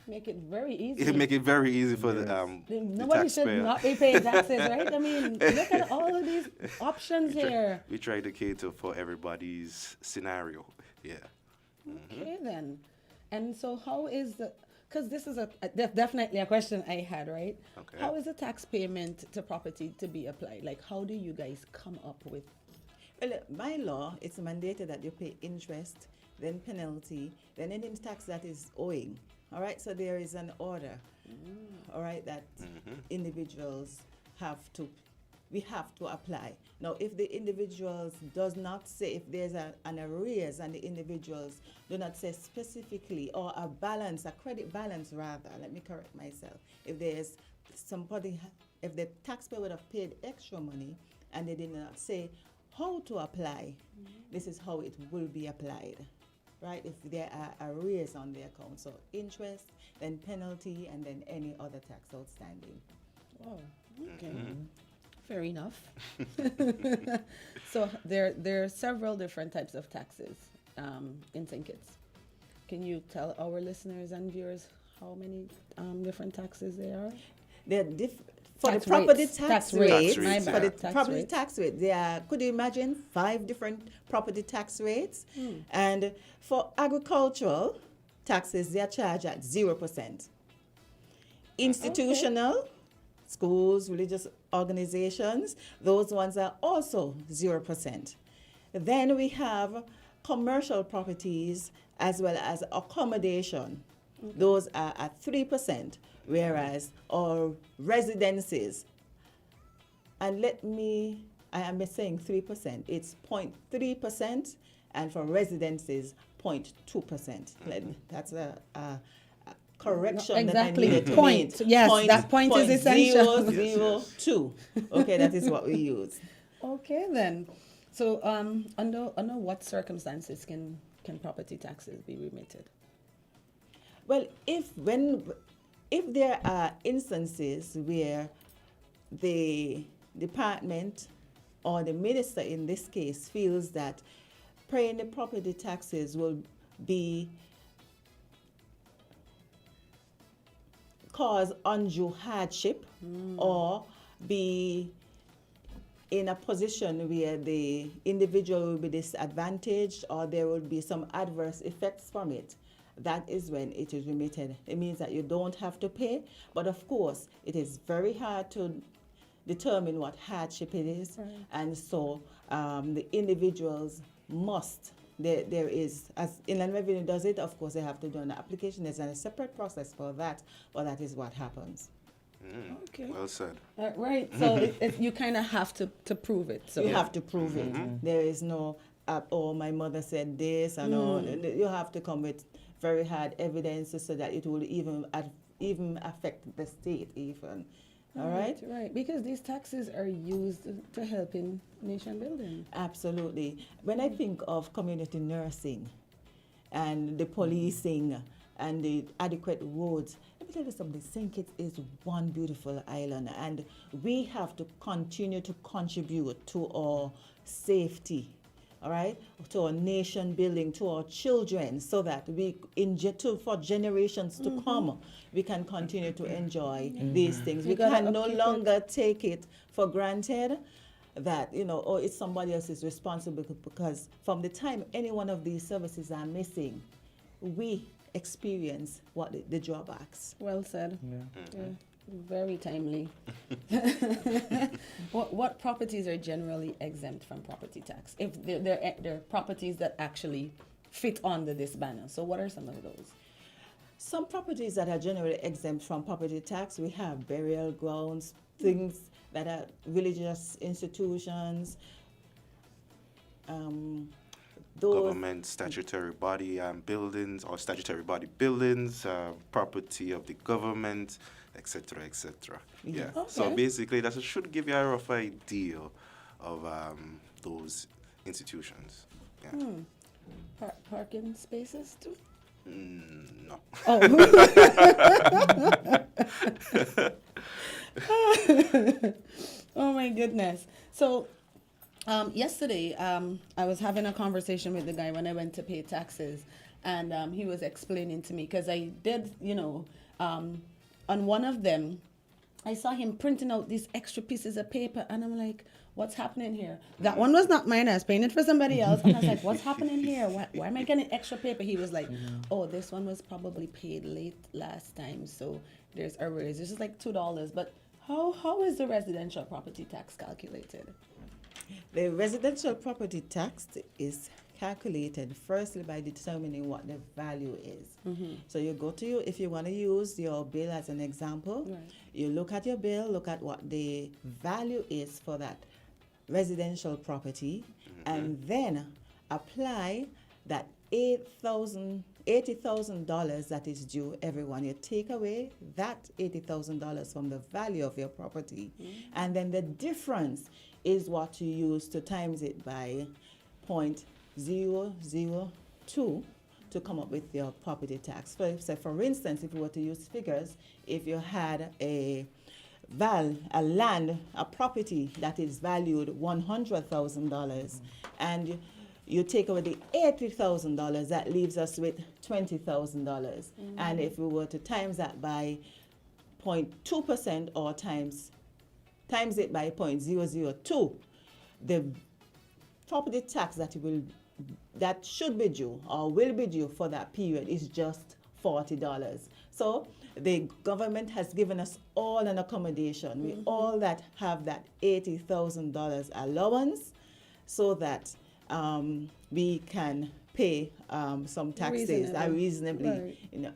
make it very easy. Make it very easy for the nobody should not be paying taxes, right? I mean, look at all of these options here. We try to cater for everybody's scenario. Yeah. Okay then. And so how is the... Because this is definitely a question I had, right? Okay. How is the tax payment to property to be applied? Like, how do you guys come up with? Well, by law, it's mandated that you pay interest, then penalty, then any tax that is owing. All right, so there is an order, all right, that individuals we have to apply. Now, if the individuals does not say, if there's an arrears and the individuals do not say specifically, or a balance, a credit balance rather, let me correct myself. If there's if the taxpayer would have paid extra money and they did not say how to apply, this is how it will be applied, right? If there are arrears on the account. So interest, then penalty, and then any other tax outstanding. Oh, okay. Fair enough. So there are several different types of taxes in St. Kitts. Can you tell our listeners and viewers how many different taxes there are? They're for the property tax rate, for the property tax rate, there are, could you imagine, 5 different property tax rates? And for agricultural taxes, they are charged at 0%. Institutional, schools, religious organizations, those ones are also 0%. Then we have commercial properties as well as accommodation, those are at 3%, whereas our residences, and I am saying 3%, it's 0.3%, and for residences, 0.2%. That's a correction exactly. that I needed to point. make. Yes, that point is essential. 0.002. Okay, that is what we use. Okay, then. So, under what circumstances can property taxes be remitted? Well, if there are instances where the department or the minister in this case feels that paying the property taxes will be cause undue hardship or be in a position where the individual will be disadvantaged or there will be some adverse effects from it, that is when it is remitted. It means that you don't have to pay, but of course it is very hard to determine what hardship it is, and so the individuals must, there is, as Inland Revenue does it, of course they have to do an application. There's a separate process for that, but that is what happens. Okay. Well said. Right. So you kind of have to prove it. So you have to prove it. There is no, oh, my mother said this, and all. You have to come with very hard evidence so that it will even affect the state even. All right? Right. Because these taxes are used to help in nation building. Absolutely. When I think of community nursing and the policing and the adequate roads, let me tell you something. St. Kitts is one beautiful island, and we have to continue to contribute to our safety, all right, to our nation building, to our children, so that for generations to come, we can continue to enjoy these things. We can no longer take it for granted that, it's somebody else's responsibility, because from the time any one of these services are missing, we experience what the drawbacks. Well said. Yeah. Very timely. What properties are generally exempt from property tax? If they're properties that actually fit under this banner. So what are some of those? Some properties that are generally exempt from property tax, we have burial grounds, things that are religious institutions, government statutory body buildings or statutory body buildings, property of the government, etc., etc. Yeah. Okay. So basically, that should give you a rough idea of those institutions. Yeah. Parking spaces too? No. Oh. Oh my goodness. So yesterday, I was having a conversation with the guy when I went to pay taxes, and he was explaining to me, because I did, on one of them, I saw him printing out these extra pieces of paper, and I'm like, what's happening here? That one was not mine. I was paying it for somebody else, and I was like, what's happening here? Why am I getting extra paper? He was like, oh, this one was probably paid late last time, so there's arrears. It's just like $2. But how is the residential property tax calculated? The residential property tax is calculated firstly by determining what the value is. So you go to if you want to use your bill as an example, you look at your bill, look at what the value is for that residential property, and then apply that $80,000 that is due everyone. You take away that $80,000 from the value of your property, and then the difference is what you use to times it by 0.002 to come up with your property tax. So for instance, if you were to use figures, if you had a property that is valued $100,000, and you take away the $80,000, that leaves us with $20,000. And if we were to times that by 0.2% or times it by 0.002, the property tax that should be due or will be due for that period is just $40. So the government has given us all an accommodation. We all that have that $80,000 allowance, so that we can pay some taxes reasonably. Right. You know,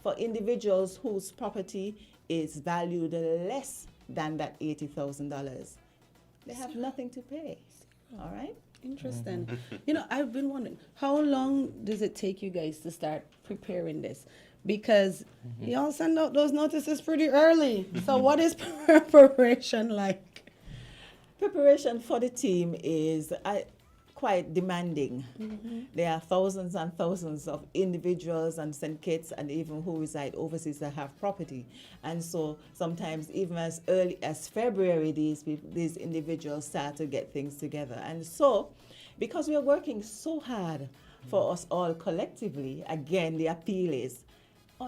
for individuals whose property is valued less than that $80,000, they have nothing to pay. All right? Interesting. You know, I've been wondering, how long does it take you guys to start preparing this? Because y'all send out those notices pretty early. So what is preparation like? Preparation for the team is quite demanding. There are thousands and thousands of individuals and St. Kitts and even who reside overseas that have property. And so sometimes even as early as February, these individuals start to get things together. And so because we are working so hard for us all collectively, again, the appeal is,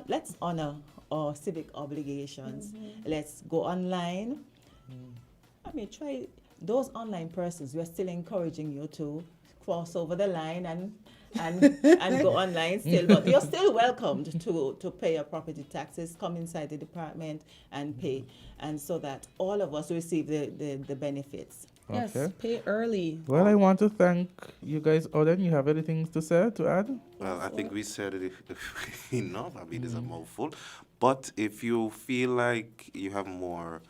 let's honor our civic obligations. Let's go online. I mean, try those online persons. We are still encouraging you to cross over the line and go online still, but you're still welcomed to pay your property taxes. Come inside the department and pay, and so that all of us receive the benefits. Yes, Okay. pay early. Well, I want to thank you guys. Oden, you have anything to say, to add? Well, I think we said it enough. I mean, it's a mouthful. But if you feel like you have more,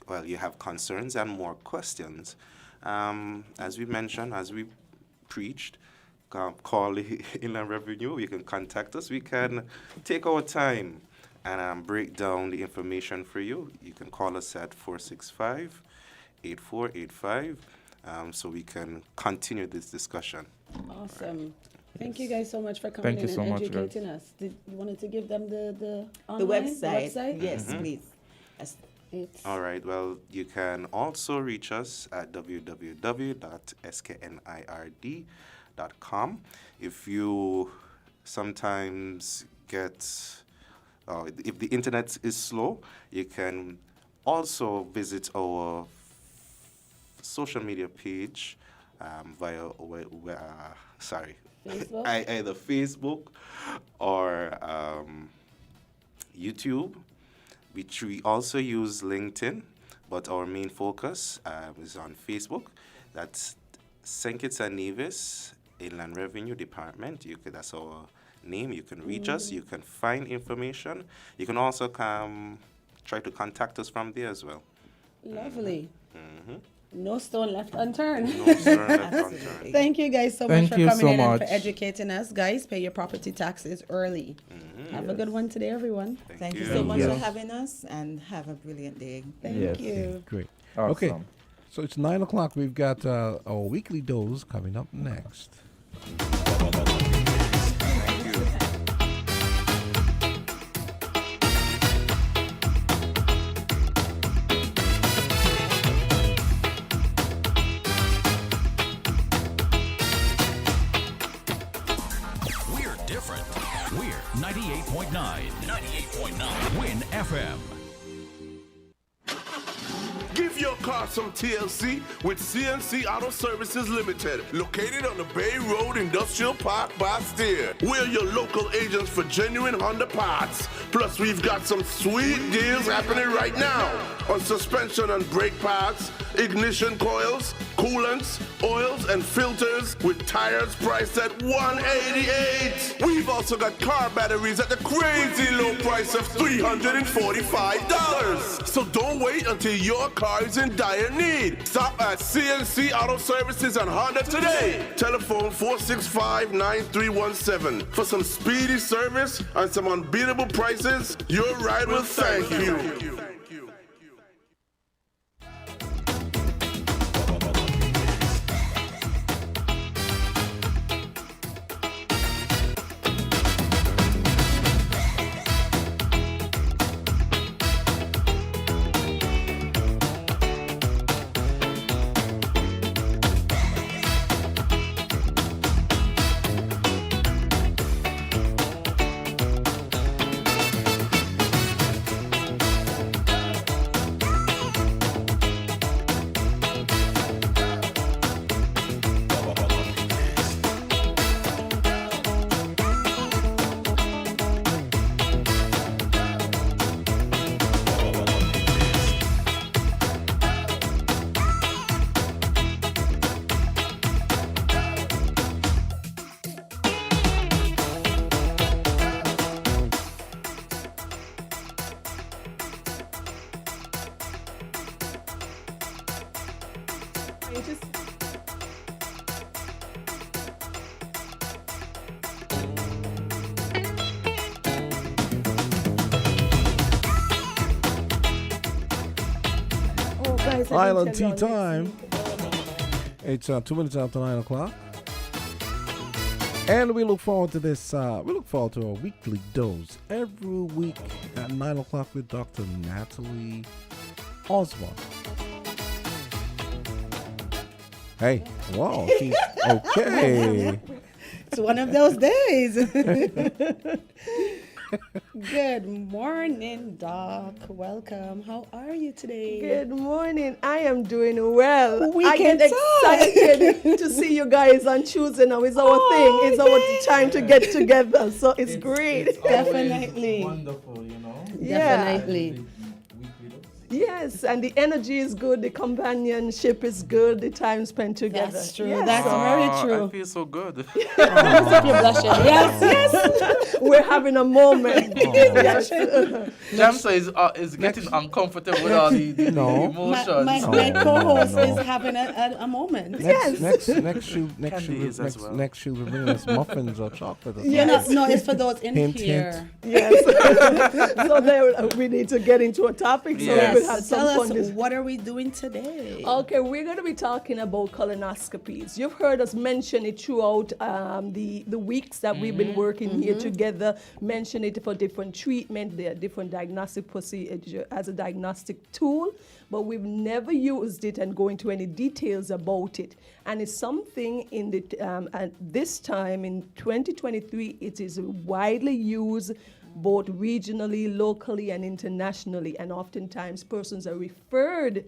well, you have concerns and more questions, as we mentioned, as we preached, call the Inland Revenue. You can contact us. We can take our time and break down the information for you. You can call us at 465-8485, so we can continue this discussion. Awesome. Right. Thank you guys so much for coming in and educating us. Did you wanted to give them the website? Yes, please. All right. Well, you can also reach us at www.sknird.com. If you sometimes get, if the internet is slow, you can also visit our social media page via Facebook? Either Facebook or YouTube. We also use LinkedIn, but our main focus is on Facebook. That's St. Kitts and Nevis Inland Revenue Department. That's our name. You can reach us. You can find information. You can also try to contact us from there as well. Lovely. No stone left unturned. No stone left unturned. Thank you guys so much for coming in and for educating us. Guys, pay your property taxes early. Have a good one today, everyone. Thank you so much for having us, and have a brilliant day. Thank you. Great. Awesome. Okay, so it's 9 o'clock. We've got our weekly dose coming up next. We're 98.9 Win FM. Give your car some TLC with CNC Auto Services Limited, located on the Bay Road Industrial Park, Bastille. We're your local agents for genuine Honda parts. Plus, we've got some sweet deals happening right now on suspension and brake parts, ignition coils, coolants, oils, and filters with tires priced at $188. We've also got car batteries at the crazy low price of $345. So don't wait until your car is in dire need. Stop at CNC Auto Services and Honda today. Telephone 465-9317. For some speedy service and some unbeatable prices, your ride will thank you. Island tea time. It's 2 minutes after 9 o'clock. And we look forward to this. We look forward to our weekly dose every week at 9 o'clock with Dr. Natalie Oswald. Hey, wow, she's okay. It's one of those days. Good morning, Doc. Welcome. How are you today? Good morning. I am doing well. We I can get excited to see you guys on Tuesday now. It's our thing. It's our time to get together. So it's great. It's Definitely. Wonderful, you know. Yeah. Definitely. Yes, and the energy is good, the companionship is good, the time spent together. That's true. Yes. That's very true. I feel so good. You're blushing. Yes. We're having a moment. Yes. Jamsa is getting uncomfortable with all the emotions. My co-host is having a moment. Next she'll be bringing us muffins or chocolate. Or yes. No, it's for those in hint, here. hint. Yes. So there, we need to get into a topic. So Yes. we will have Tell some us, fun. what are we doing today? Okay, we're going to be talking about colonoscopies. You've heard us mention it throughout the weeks that we've been working here together, mention it for different treatment, there are different diagnostic procedure as a diagnostic tool, but we've never used it and go into any details about it. And it's something in the at this time in 2023, it is widely used both regionally, locally, and internationally. And oftentimes persons are referred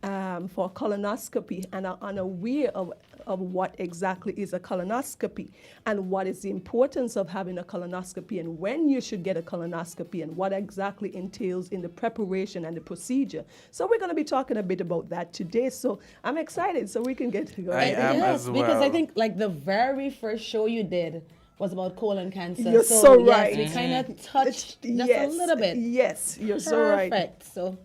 for colonoscopy and are unaware of what exactly is a colonoscopy and what is the importance of having a colonoscopy and when you should get a colonoscopy and what exactly entails in the preparation and the procedure. So we're going to be talking a bit about that today. So I'm excited so we can get to go. I am as well. Because I think like the very first show you did was about colon cancer. You're so right. Yes, we kind of touched just a little bit. Yes, you're so right. Perfect. So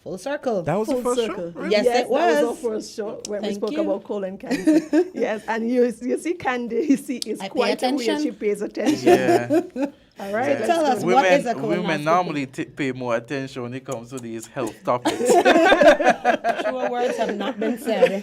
full circle. That was Full the first circle. show? Really? Yes, it was. That was our first show when we Thank spoke you. about colon cancer. Yes, and you see Candisie is I pay quite aware. attention. She pays attention. Yeah. All right. So tell us, what is a colonoscopy? Women normally pay more attention when it comes to these health topics. Truer words have not been said.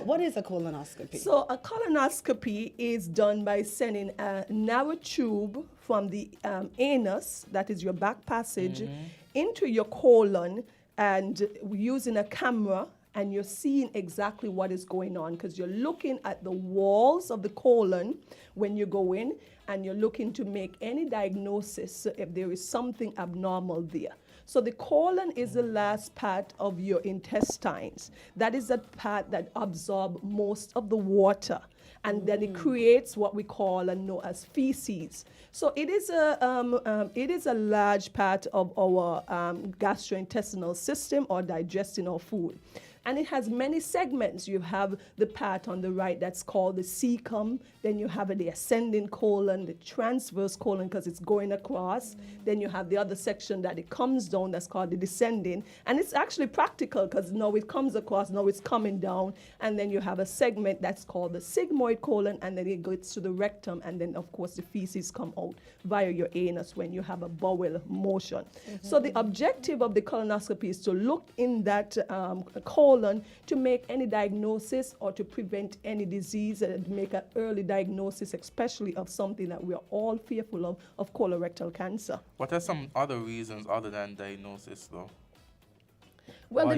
What is a colonoscopy? So a colonoscopy is done by sending a narrow tube from the anus, that is your back passage, into your colon and using a camera, and you're seeing exactly what is going on because you're looking at the walls of the colon when you go in, and you're looking to make any diagnosis if there is something abnormal there. So the colon is the last part of your intestines. That is the part that absorbs most of the water. And then it creates what we call and know as feces. So it is a large part of our gastrointestinal system or digesting our food. And it has many segments. You have the part on the right that's called the cecum. Then you have the ascending colon, the transverse colon because it's going across. Then you have the other section that it comes down that's called the descending. And it's actually practical because now it comes across, now it's coming down. And then you have a segment that's called the sigmoid colon, and then it goes to the rectum. And then, of course, the feces come out via your anus when you have a bowel motion. So the objective of the colonoscopy is to look in that colon to make any diagnosis or to prevent any disease and make an early diagnosis, especially of something that we are all fearful of colorectal cancer. What are some other reasons other than diagnosis, though? Well, the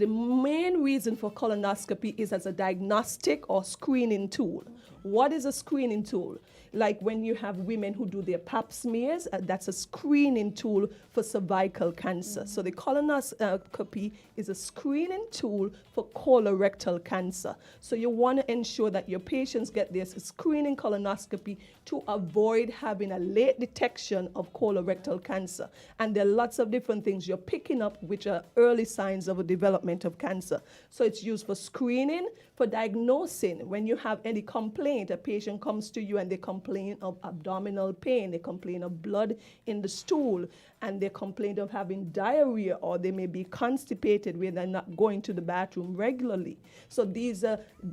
main reason for colonoscopy is as a diagnostic or screening tool. What is a screening tool? Like when you have women who do their pap smears, that's a screening tool for cervical cancer. So the colonoscopy is a screening tool for colorectal cancer. So you want to ensure that your patients get this screening colonoscopy to avoid having a late detection of colorectal cancer. And there are lots of different things you're picking up which are early signs of a development of cancer. So it's used for screening, for diagnosing when you have any complaints complaint. A patient comes to you and they complain of abdominal pain, they complain of blood in the stool, and they complain of having diarrhea, or they may be constipated where they're not going to the bathroom regularly. So these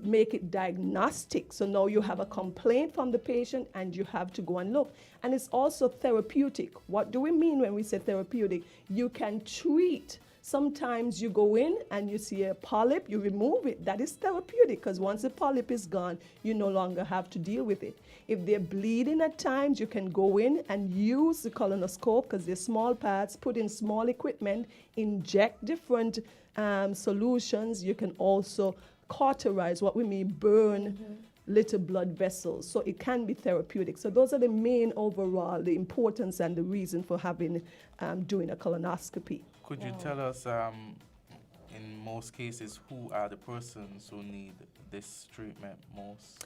make it diagnostic. So now you have a complaint from the patient and you have to go and look. And it's also therapeutic. What do we mean when we say therapeutic? You can treat. Sometimes you go in and you see a polyp, you remove it. That is therapeutic, because once the polyp is gone, you no longer have to deal with it. If they're bleeding at times, you can go in and use the colonoscope, because they're small pads, put in small equipment, inject different solutions. You can also cauterize, what we mean burn little blood vessels. So it can be therapeutic. So those are the main overall, the importance and the reason for having doing a colonoscopy. Could you tell us, in most cases, who are the persons who need this treatment most?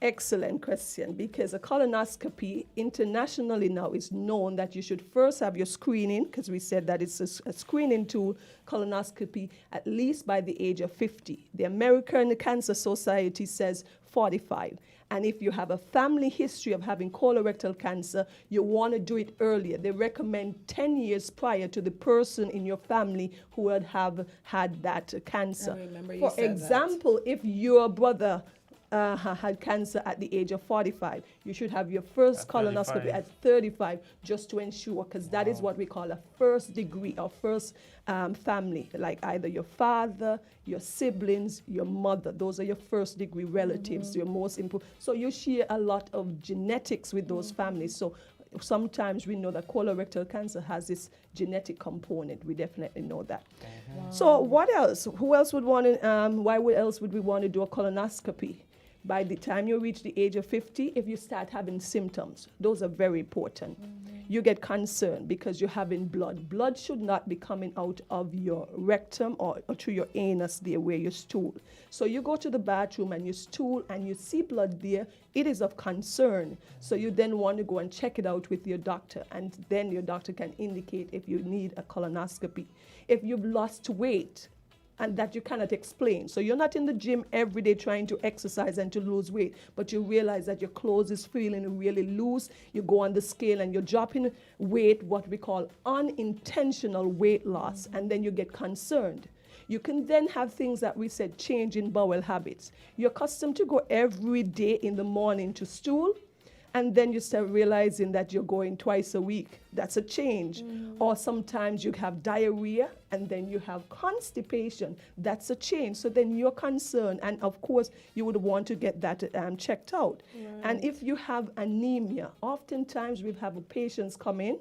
Excellent question, because a colonoscopy internationally now is known that you should first have your screening, because we said that it's a screening tool, colonoscopy, at least by the age of 50. The American Cancer Society says 45. And if you have a family history of having colorectal cancer, you want to do it earlier. They recommend 10 years prior to the person in your family who would have had that cancer. I remember you For said example, if your brother had cancer at the age of 45, you should have your first colonoscopy at 35, just to ensure, because that is what we call a first degree or first family, like either your father, your siblings, your mother. Those are your first degree relatives, your most important. So you share a lot of genetics with those families. So sometimes we know that colorectal cancer has this genetic component. We definitely know that. Wow. So what else? Who else would want to, why else would we want to do a colonoscopy? By the time you reach the age of 50, if you start having symptoms, those are very important. You get concerned because you're having blood. Blood should not be coming out of your rectum or through your anus there where you stool. So you go to the bathroom and you stool and you see blood there, it is of concern. So you then want to go and check it out with your doctor, and then your doctor can indicate if you need a colonoscopy. If you've lost weight, and that you cannot explain. So you're not in the gym every day trying to exercise and to lose weight, but you realize that your clothes is feeling really loose. You go on the scale and you're dropping weight, what we call unintentional weight loss, and then you get concerned. You can then have things that we said change in bowel habits. You're accustomed to go every day in the morning to stool, and then you start realizing that you're going twice a week. That's a change. Or sometimes you have diarrhea and then you have constipation. That's a change. So then you're concerned, and of course you would want to get that checked out. And if you have anemia, oftentimes we have patients come in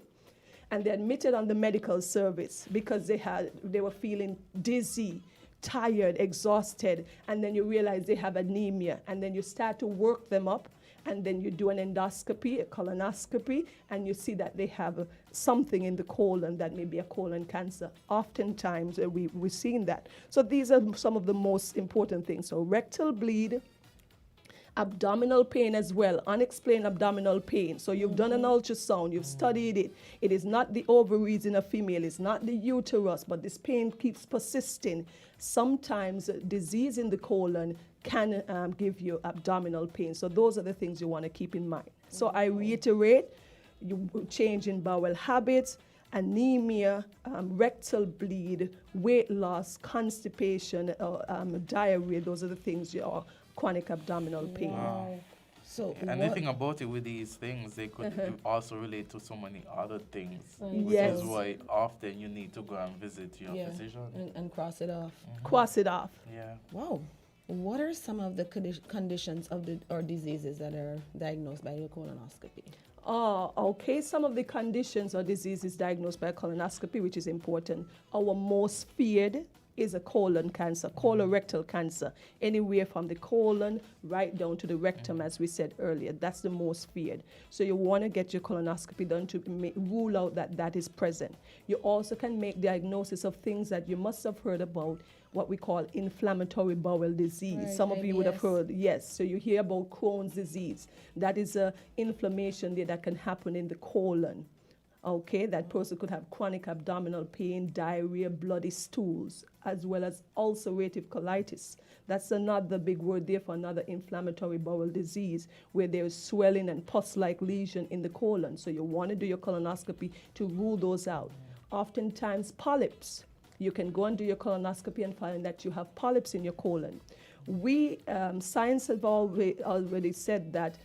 and they're admitted on the medical service because they were feeling dizzy, tired, exhausted, and then you realize they have anemia, and then you start to work them up. And then you do an endoscopy, a colonoscopy, and you see that they have something in the colon that may be a colon cancer. Oftentimes, we've seen that. So these are some of the most important things. So rectal bleed, abdominal pain as well, unexplained abdominal pain. So you've done an ultrasound, you've studied it. It is not the ovaries in a female, it's not the uterus, but this pain keeps persisting. Sometimes disease in the colon can give you abdominal pain. So those are the things you want to keep in mind. So I reiterate, you change in bowel habits, anemia, rectal bleed, weight loss, constipation, diarrhea. Those are the things, your chronic abdominal pain. Wow. So and the thing about it with these things, they could also relate to so many other things. Which Yes. is why often you need to go and visit your physician. And cross it off. Cross it off. Yeah. Wow. What are some of the conditions or diseases that are diagnosed by the colonoscopy? Okay. Some of the conditions or diseases diagnosed by colonoscopy, which is important. Our most feared is a colon cancer, colorectal cancer, anywhere from the colon right down to the rectum, as we said earlier. That's the most feared. So you want to get your colonoscopy done to rule out that is present. You also can make diagnosis of things that you must have heard about, what we call inflammatory bowel disease. Right, Some of you would have IBS. heard, yes. So you hear about Crohn's disease. That is inflammation there that can happen in the colon. Okay, that person could have chronic abdominal pain, diarrhea, bloody stools, as well as ulcerative colitis. That's another big word there for another inflammatory bowel disease where there is swelling and pus-like lesion in the colon. So you want to do your colonoscopy to rule those out. Oftentimes polyps. You can go and do your colonoscopy and find that you have polyps in your colon. Science have already said that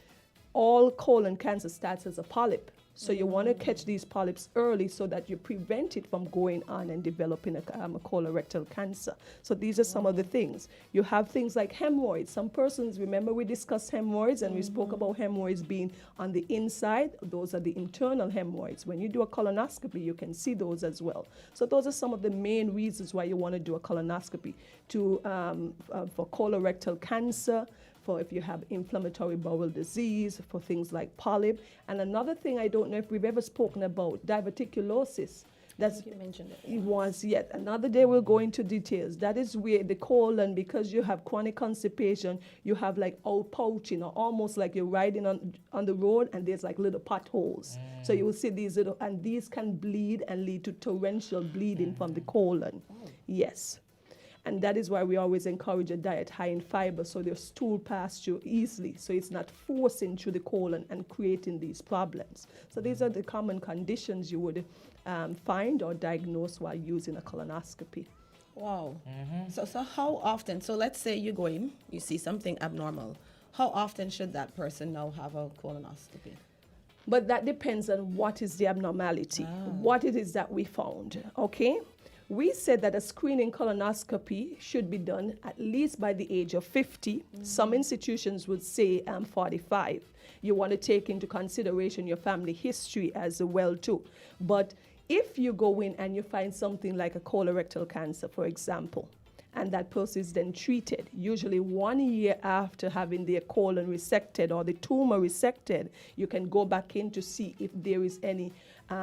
all colon cancer starts as a polyp. So you want to catch these polyps early so that you prevent it from going on and developing a colorectal cancer. So these are some of the things. You have things like hemorrhoids. Some persons, remember we discussed hemorrhoids and we spoke about hemorrhoids being on the inside. Those are the internal hemorrhoids. When you do a colonoscopy, you can see those as well. So those are some of the main reasons why you want to do a colonoscopy for colorectal cancer, for if you have inflammatory bowel disease, for things like polyp. And another thing I don't know if we've ever spoken about, diverticulosis. That's, you mentioned it. It was, yet. Another day we'll go into details. That is where the colon, because you have chronic constipation, you have like outpouching, or almost like you're riding on the road and there's like little potholes. So you will see these little, and these can bleed and lead to torrential bleeding from the colon. Yes. And that is why we always encourage a diet high in fiber so their stool pass through easily, so it's not forcing through the colon and creating these problems. So these are the common conditions you would find or diagnose while using a colonoscopy. Wow. So how often, so let's say you go in, you see something abnormal. How often should that person now have a colonoscopy? But that depends on what is the abnormality, what it is that we found, okay? We said that a screening colonoscopy should be done at least by the age of 50. Some institutions would say 45. You want to take into consideration your family history as well too. But if you go in and you find something like a colorectal cancer, for example, and that person is then treated, usually 1 year after having their colon resected or the tumor resected, you can go back in to see if there is any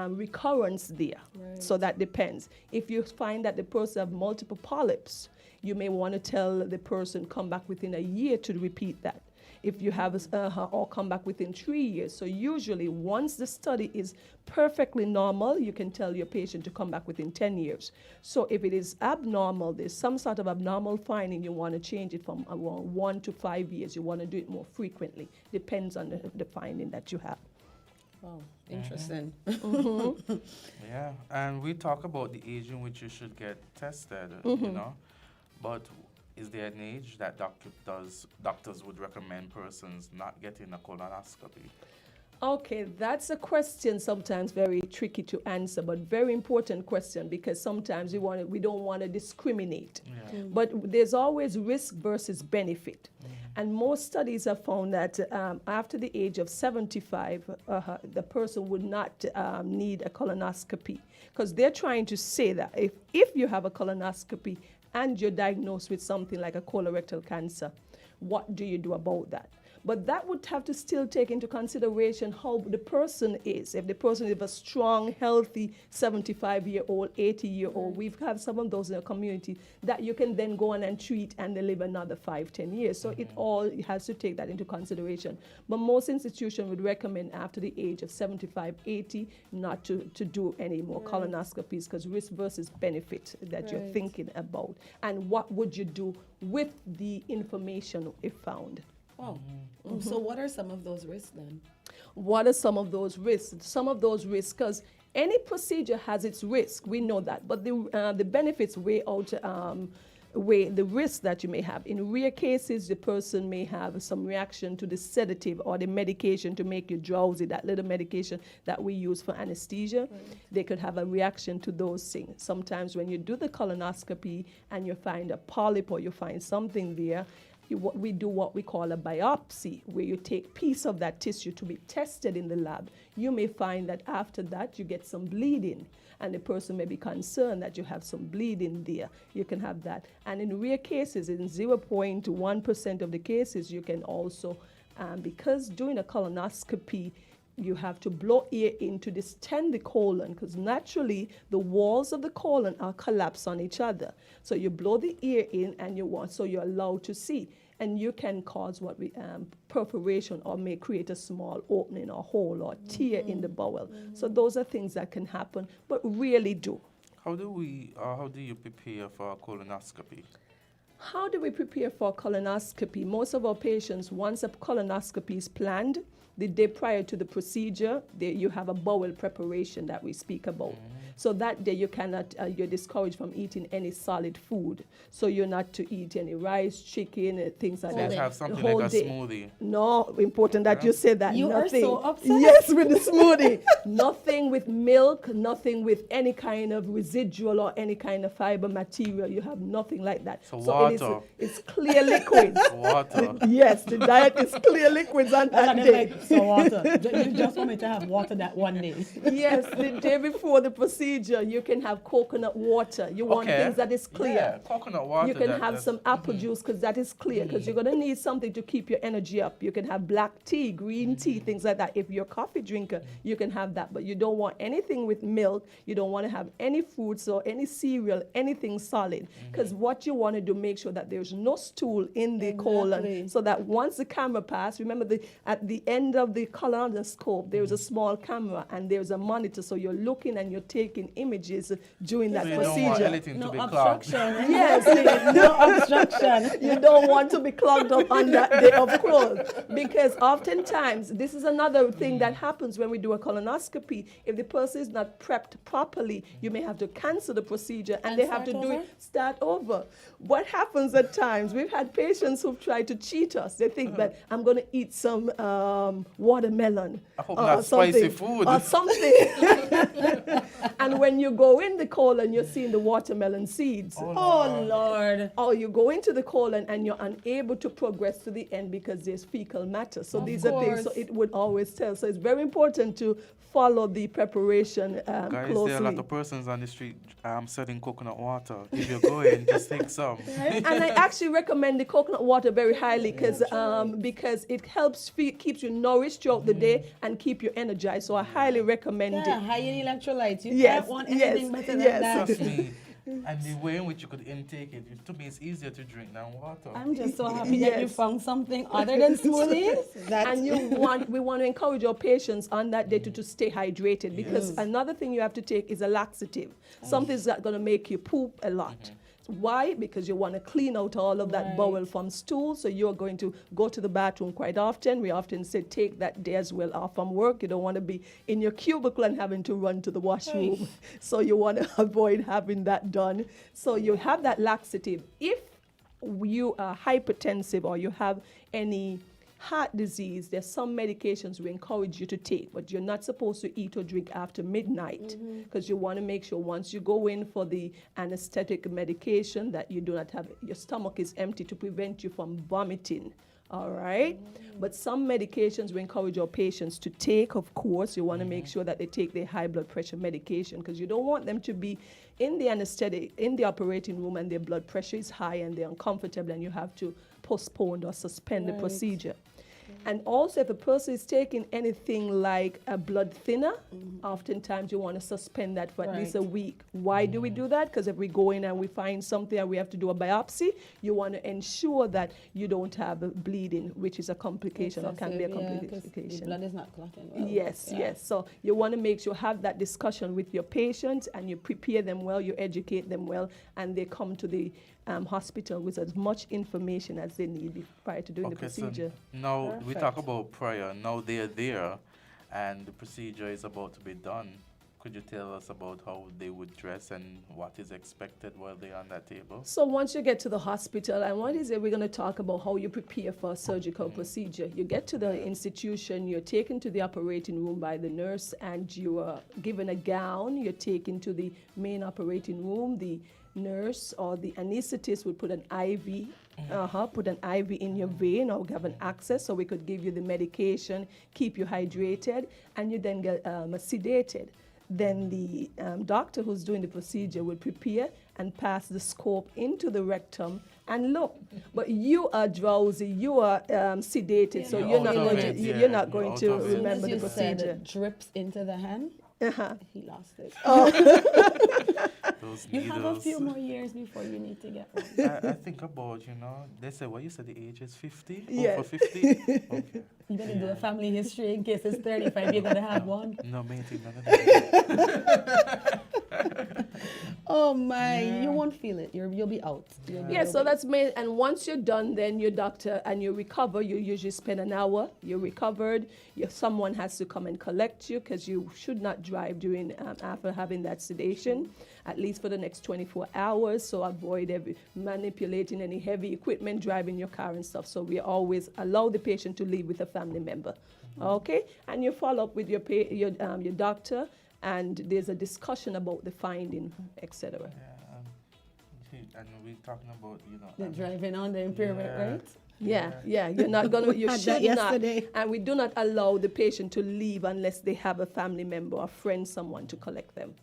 recurrence there. Right. So that depends. If you find that the person have multiple polyps, you may want to tell the person come back within a year to repeat that. If you have or come back within 3 years. So usually once the study is perfectly normal, you can tell your patient to come back within 10 years. So if it is abnormal, there's some sort of abnormal finding, you want to change it from around 1 to 5 years. You want to do it more frequently. Depends on the finding that you have. Wow, interesting. Yeah, and we talk about the age in which you should get tested, you know, but is there an age that doctors would recommend persons not getting a colonoscopy? Okay, that's a question sometimes very tricky to answer, but very important question because sometimes we don't want to discriminate. Yeah. But there's always risk versus benefit. And most studies have found that after the age of 75, the person would not need a colonoscopy because they're trying to say that if you have a colonoscopy and you're diagnosed with something like a colorectal cancer, what do you do about that? But that would have to still take into consideration how the person is. If the person is a strong, healthy 75-year-old, 80-year-old, we have some of those in the community that you can then go on and treat and they live another 5-10 years. So it all has to take that into consideration. But most institutions would recommend after the age of 75, 80 not to do any more colonoscopies because risk versus benefit that you're thinking about. And what would you do with the information if found? Wow. So what are some of those risks then? What are some of those risks? Some of those risks, because any procedure has its risk, we know that, but the benefits weigh out the risks that you may have. In rare cases, the person may have some reaction to the sedative or the medication to make you drowsy, that little medication that we use for anesthesia. They could have a reaction to those things. Sometimes when you do the colonoscopy and you find a polyp or you find something there, we do what we call a biopsy, where you take piece of that tissue to be tested in the lab. You may find that after that you get some bleeding, and the person may be concerned that you have some bleeding there. You can have that. And in rare cases, in 0.1% of the cases, you can also, because doing a colonoscopy, you have to blow air in to distend the colon because naturally the walls of the colon are collapsed on each other. So you blow the air in and you're allowed to see. and you can cause what we perforation, or may create a small opening or hole or tear in the bowel. So those are things that can happen, but really do. How do you prepare for a colonoscopy? How do we prepare for a colonoscopy? Most of our patients, once a colonoscopy is planned, the day prior to the procedure, you have a bowel preparation that we speak about. So that day you cannot, you're discouraged from eating any solid food. So you're not to eat any rice, chicken, things like that. You have something like a smoothie. No, important that you say that. You nothing. are so upset. Yes, with the smoothie. Nothing with milk, nothing with any kind of residual or any kind of fiber material. You have nothing like that. So water. It's clear liquids. Water. Yes, the diet is clear liquids on that day. So water. You just want me to have water that one day. Yes, the day before the procedure, you can have coconut water. You want things that is clear. Yeah, coconut water. You can have some apple juice because that is clear, because you're going to need something to keep your energy up. You can have black tea, green tea, things like that. If you're a coffee drinker, you can have that, but you don't want anything with milk. You don't want to have any fruits or any cereal, anything solid, because what you want to do, make sure that there's no stool in the colon, so that once the camera passes, remember at the end of the colonoscope, there's a small camera and there's a monitor, so you're looking and you're taking images during that procedure. Don't want anything to be obstruction. Yes, no obstruction. You don't want to be clogged up on that day, of course, because oftentimes this is another thing that happens when we do a colonoscopy. If the person is not prepped properly, you may have to cancel the procedure and they have to start over. What happens at times, we've had patients who've tried to cheat us. They think that I'm going to eat some watermelon. I hope not spicy food. Or something. And when you go in the colon, you're seeing the watermelon seeds. Oh, Lord. Or you go into the colon and you're unable to progress to the end because there's fecal matter. So these are things, so it would always tell. So it's very important to follow the preparation Guys, closely. there are a lot of persons on the street selling coconut water. If you go in, just take some. And I actually recommend the coconut water very highly because it helps keeps you nourished throughout the day and keep you energized. So I highly recommend it. High in electrolytes. You Yes, can't want anything better than that. Trust me. And the way in which you could intake it, to me, it's easier to drink than water. I'm just so happy that you found something other than smoothies. And we want to encourage our patients on that day to stay hydrated, because another thing you have to take is a laxative. Something's that's going to make you poop a lot. Why? Because you want to clean out all of that bowel from stool, so you're going to go to the bathroom quite often. We often say take that day as well off from work. You don't want to be in your cubicle and having to run to the washroom. So you want to avoid having that done. So you have that laxative. If you are hypertensive or you have any heart disease, there's some medications we encourage you to take, but you're not supposed to eat or drink after midnight, because you want to make sure once you go in for the anesthetic medication that you do not have, your stomach is empty to prevent you from vomiting. All right? But some medications we encourage our patients to take, of course. You want to make sure that they take their high blood pressure medication, because you don't want them to be in the anesthetic, in the operating room, and their blood pressure is high and they're uncomfortable and you have to postpone or suspend the procedure. And also, if a person is taking anything like a blood thinner, oftentimes you want to suspend that for at least a week. Why do we do that? Because if we go in and we find something and we have to do a biopsy, you want to ensure that you don't have bleeding, which is a complication or can be a complication. The blood is not clotting well. Yes. So you want to make sure you have that discussion with your patients and you prepare them well, you educate them well, and they come to the hospital with as much information as they need prior to doing the procedure. So now we talk about prior. Now they are there and the procedure is about to be done. Could you tell us about how they would dress and what is expected while they're on that table? So once you get to the hospital, and what is it, we're going to talk about how you prepare for a surgical procedure. You get to the institution, you're taken to the operating room by the nurse, and you are given a gown. You're taken to the main operating room. The nurse or the anesthetist would put an IV in your vein, or have an access, so we could give you the medication, keep you hydrated, and you then get sedated. Then the doctor who's doing the procedure would prepare and pass the scope into the rectum and look. But you are drowsy, you are sedated, so you're not going to remember the procedure. Said drips into the hand. He lost it. Those You have a few needles. more years before you need to get one. I think about, they say, what you said, the age is 50? Yeah. Over 50? Okay. You better do a family history in case it's 35, you're going to have one. No, matey, none of that. Oh my, you won't feel it. You'll be out. Yeah, so that's made, and once you're done, then your doctor and you recover. You usually spend an hour. You're recovered. Someone has to come and collect you because you should not drive during after having that sedation, at least for the next 24 hours. So avoid manipulating any heavy equipment, driving your car and stuff. So we always allow the patient to leave with a family member, okay? And you follow up with your doctor, and there's a discussion about the finding, etc. And we're talking about, The driving on the impairment, right? Yeah, you're not gonna. You had should that not. yesterday. And we do not allow the patient to leave unless they have a family member or friend, someone to collect them.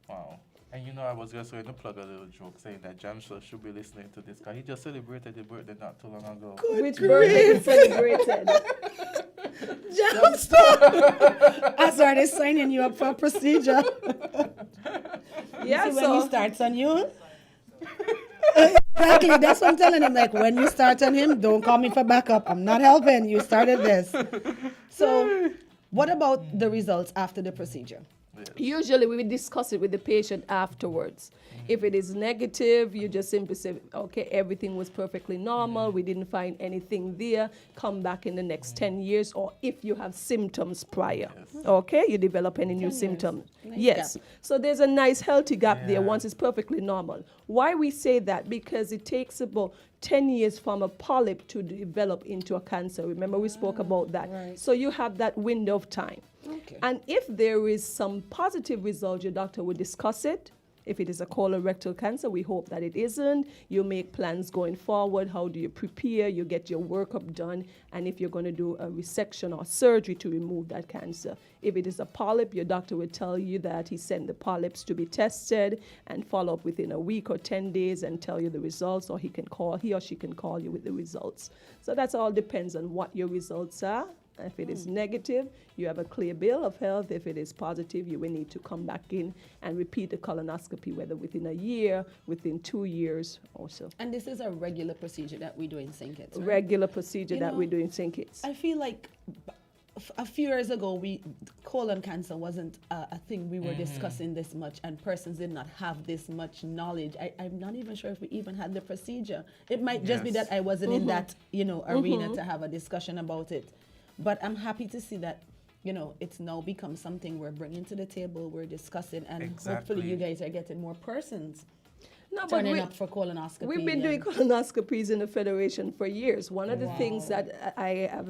Wow. And I was just going to plug a little joke saying that Jamshel should be listening to this because he just celebrated his birthday not too long ago. Which birthday he celebrated? Azard is signing you up for a procedure. Yeah, See, when he starts on you. Exactly, that's what I'm telling him. Like, when you start on him, don't call me for backup. I'm not helping. You started this. So, what about the results after the procedure? Usually we will discuss it with the patient afterwards. If it is negative, you just simply say, okay, everything was perfectly normal. We didn't find anything there. Come back in the next 10 years, or if you have symptoms prior. Okay, you develop any new symptoms. Nice yes. gap. So there's a nice healthy gap there once it's perfectly normal. Why we say that? Because it takes about 10 years from a polyp to develop into a cancer. Remember we spoke about that. Right. So you have that window of time. Okay. And if there is some positive result, your doctor will discuss it. If it is a colorectal cancer, we hope that it isn't. You make plans going forward. How do you prepare? You get your workup done. And if you're going to do a resection or surgery to remove that cancer. If it is a polyp, your doctor will tell you that he sent the polyps to be tested and follow up within a week or 10 days and tell you the results, or he or she can call you with the results. So that all depends on what your results are. If it is negative, you have a clear bill of health. If it is positive, you will need to come back in and repeat the colonoscopy, whether within a year, within 2 years or so. And this is a regular procedure that we do in St. Kitts, right? Regular procedure that we do in St. Kitts. I feel like a few years ago, colon cancer wasn't a thing we were discussing this much, and persons did not have this much knowledge. I'm not even sure if we even had the procedure. It might just be that I wasn't in that, arena to have a discussion about it. But I'm happy to see that, it's now become something we're bringing to the table, we're discussing, and hopefully you guys are getting more persons turning up for colonoscopy. We've been doing colonoscopies in the Federation for years. One of the things that I have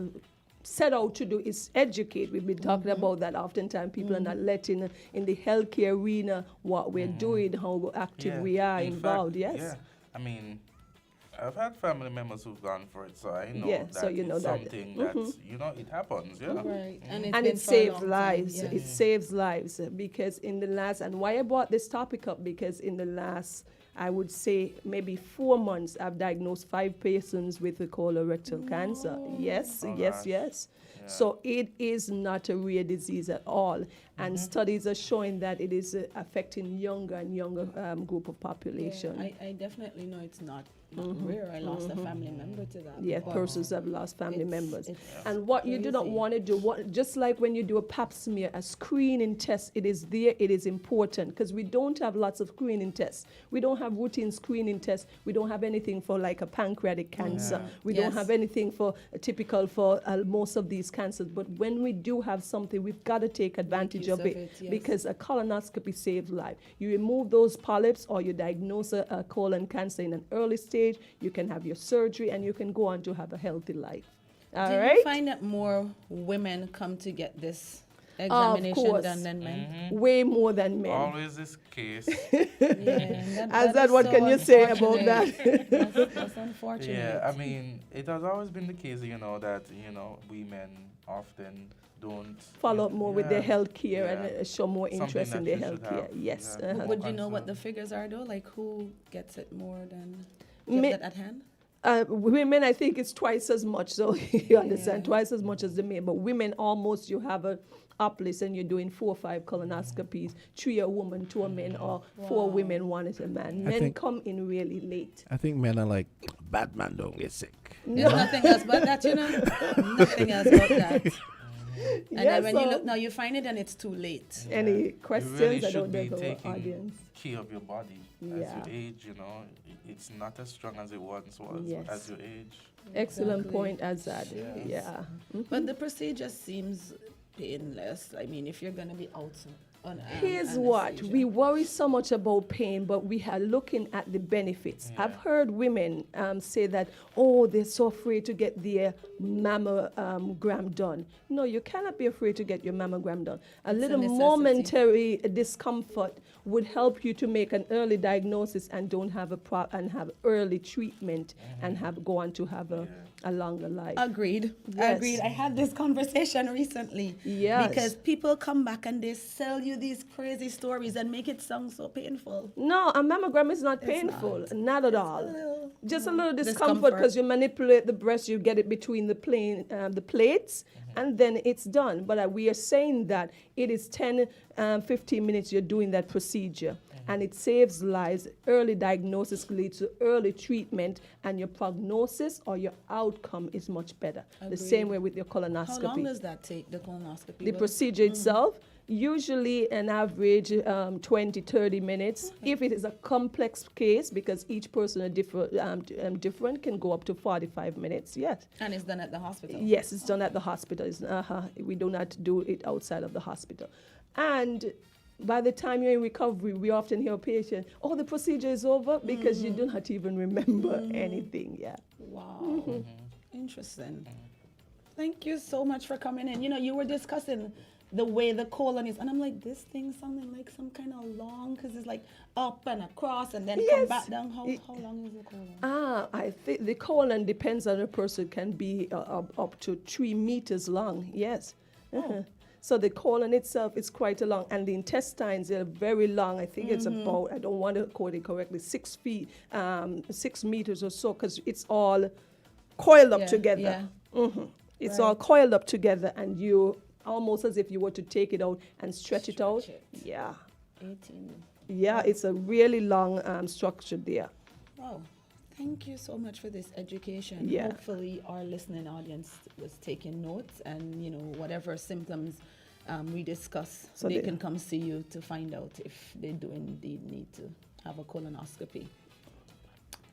set out to do is educate. We've been talking about that. Oftentimes people are not letting in the healthcare arena what we're doing, how active we are involved. Fact, yeah. I mean, I've had family members who've gone for it, so I know that so you know it's that. something that, it happens, Right. And it saves lives. Yes. It saves lives because in the last, and why I brought this topic up, because in the last, I would say maybe 4 months, I've diagnosed 5 persons with a colorectal cancer. Yes, yes. Yeah. So it is not a rare disease at all. And studies are showing that it is affecting younger and younger group of population. Yeah, I definitely know it's not rare. I lost a family member to that. Yeah, persons have lost family members. And what you do not want to do, just like when you do a pap smear, a screening test, it is there, it is important, because we don't have lots of screening tests. We don't have routine screening tests. We don't have anything for like a pancreatic cancer. We don't have anything for typical for most of these cancers. But when we do have something, we've got to take advantage of it, because a colonoscopy saves life. You remove those polyps or you diagnose a colon cancer in an early stage, you can have your surgery and you can go on to have a healthy life. All right? Do you find that more women come to get this examination done than men? Way more than men. Always this case. Azard, what can you say about that? That's unfortunate. Yeah, I mean, it has always been the case, that, women often don't follow up more with their health care and show more interest in their health care. Yes. Would you know what the figures are though? Like who gets it more than? Do you have that at hand? Women, I think it's twice as much. So you understand, twice as much as the men. But women, almost you have a uplift and you're doing 4 or 5 colonoscopies, 3 a woman, 2 a man, or 4 women, 1 is a man. Men come in really late. I think men are like, bad man don't get sick. There's nothing else but that, you know. Nothing else but that. And then when you look now, you find it and it's too late. Any questions? You really I don't should be know for our taking audience. care of your body as you age. You know, it's not as strong as it once was as you age. Excellent point, Azard. Yeah. But the procedure seems painless. I mean, if you're going to be out on Here's what we worry so much about pain, but we are looking at the benefits. I've heard women say that, oh, they're so afraid to get their mammogram done. No, you cannot be afraid to get your mammogram done. A little momentary discomfort would help you to make an early diagnosis and don't have and have early treatment and go on to have a longer life. Agreed. Yes. Agreed. I had this conversation recently. Yes. Because people come back and they sell you these crazy stories and make it sound so painful. No, a mammogram is not painful. Not at all. Just a little discomfort because you manipulate the breast, you get it between the plates, and then it's done. But we are saying that it is 10, 15 minutes you're doing that procedure. And it saves lives. Early diagnosis leads to early treatment, and your prognosis or your outcome is much better. Agreed. The same way with your colonoscopy. How long does that take, the colonoscopy? The procedure itself, usually an average 20, 30 minutes. If it is a complex case, because each person is different, can go up to 45 minutes, yes. And it's done at the hospital? Yes, it's done at the hospital. We do not do it outside of the hospital. And by the time you're in recovery, we often hear a patient, oh, the procedure is over, because you do not even remember anything. Yeah. Wow. Interesting. Thank you so much for coming in. You know, you were discussing the way the colon is, and I'm like, this thing sounding like some kind of long, because it's like up and across and then come back down. How long is the colon? I think the colon depends on a person, can be up to 3 meters long. Yes. So the colon itself is quite long, and the intestines are very long. I think it's about, I don't want to quote it correctly, 6 feet, 6 meters or so, because it's all coiled up together. It's all coiled up together, and you almost as if you were to take it out and stretch it out. Yeah. 18. Yeah, it's a really long structure there. Wow. Thank you so much for this education. Yeah. Hopefully our listening audience was taking notes, and, you know, whatever symptoms we discuss, so they can come see you to find out if they do indeed need to have a colonoscopy.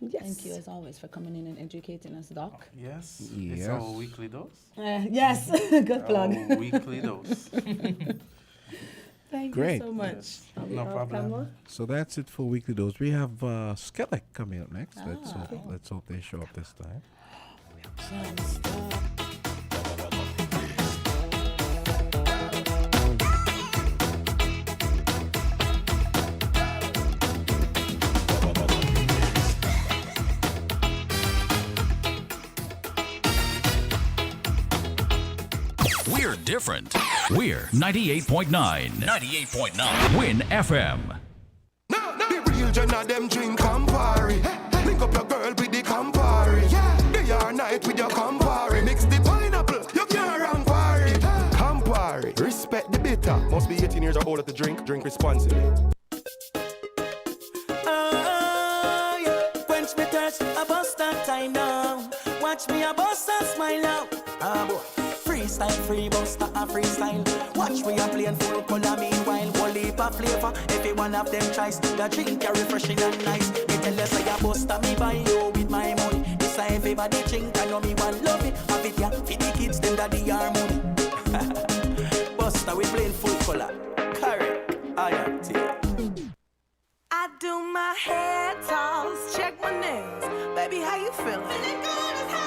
Yes. Thank you, as always, for coming in and educating us, Doc. Yes. It's our weekly dose. Yes. Good plug. Our weekly dose. Thank you so much. Yes. No problem. So that's it for Weekly Dose. We have Skelec coming up next. Let's hope they show up this time. We're different. We're 98.9. 98.9. Win FM. The real gen of them drink Campari. Link up your girl with the Campari. Day or night with your Campari. Mix the pineapple, you can't run party. Campari, respect the bitter. Must be 18 years or older to drink. Drink responsibly. Quench me thirst, I bust that time now. Watch me, I bust and smile out. Boy. Freestyle, free buster, a freestyle. Watch me, I playing full color, meanwhile, whole heap of flavor. Every one of them tries, the drink are refreshing and nice. Me tell you, say, I buster, me buy you with my money. This is everybody drink, I know me one love it. Have it, yeah, for the kids, them daddy harmony. Buster, we playing full color. Correct, I am tea. I do my hair toss, check my nails. Baby, how you feeling? Feeling good as hell.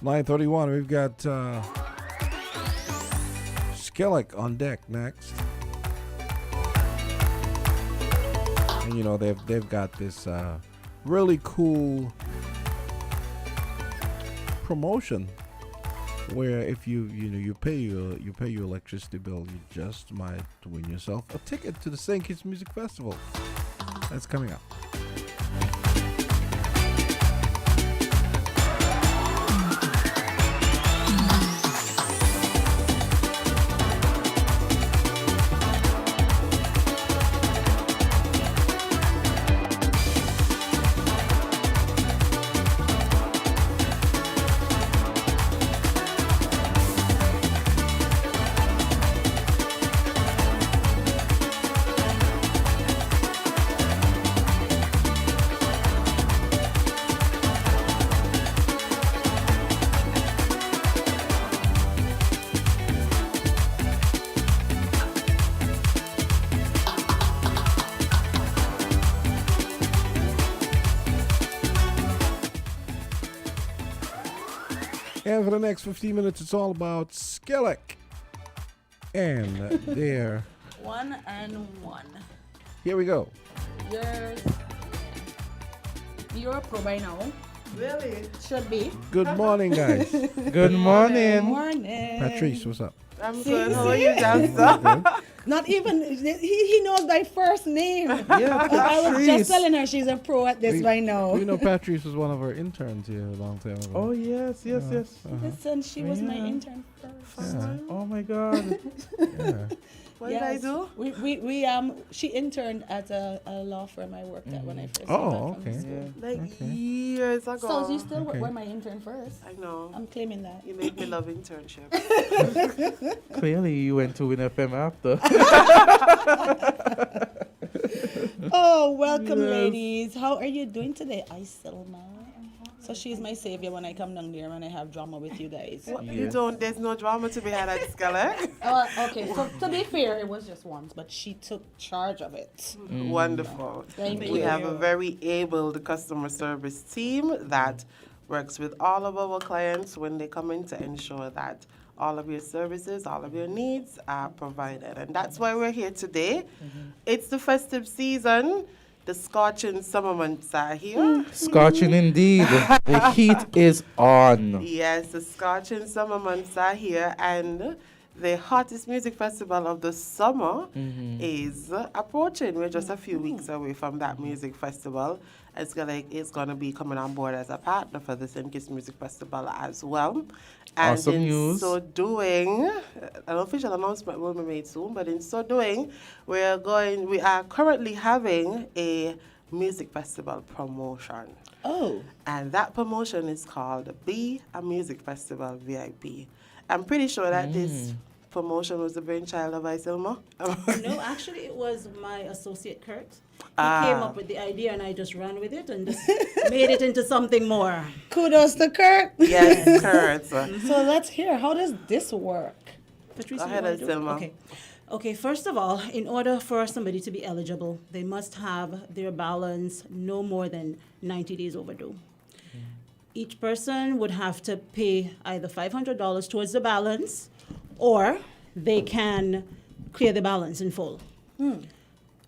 9:31. We've got Skillick on deck next. And you know they've got this really cool promotion where if you pay your electricity bill, you just might win yourself a ticket to the St. Kitts Music Festival. That's coming up. And for the next 15 minutes, it's all about Skillick. And there. 1 and 1. Here we go. You're pro by now. Really? Should be. Good morning, guys. Good morning. Good morning. Patrice, what's up? I'm good. How are you, Dancer? Not even, he knows by first name. Yeah, I was just telling her she's a pro at this by now. You know, Patrice was one of our interns here a long time ago. Oh, yes. Listen, she was my intern first. Yeah. Oh, my God. Yeah. What did I do? She interned at a law firm I worked at when I first came back from school. Like years ago. So you still were my intern first. I know. I'm claiming that. You make me love internship. Clearly, you went to Win FM after. Oh, welcome, ladies. How are you doing today? Selma. So she's my savior when I come down there when I have drama with you guys. You don't, there's no drama to be had at Skillick. Okay, so to be fair, it was just once, but she took charge of it. Wonderful. Thank you. We have a very able customer service team that works with all of our clients when they come in to ensure that all of your services, all of your needs are provided. And that's why we're here today. It's the festive season. The scorching summer months are here. Scorching indeed. The heat is on. Yes, the scorching summer months are here, and the hottest music festival of the summer is approaching. We're just a few weeks away from that music festival. It's going to be coming on board as a partner for the St. Kitts Music Festival as well. And awesome in news. so doing, an official announcement will be made soon, but in so doing, we are currently having a music festival promotion. Oh. And that promotion is called Be a Music Festival VIP. I'm pretty sure that this promotion was the brainchild of Isilma. No, actually, it was my associate Kurt. He came up with the idea, and I just ran with it and just made it into something more. Kudos to Kurt. Yes, Kurt. So let's hear, how does this work? Patrice, Go ahead, Isilma. Okay, first of all, in order for somebody to be eligible, they must have their balance no more than 90 days overdue. Each person would have to pay either $500 towards the balance, or they can clear the balance in full.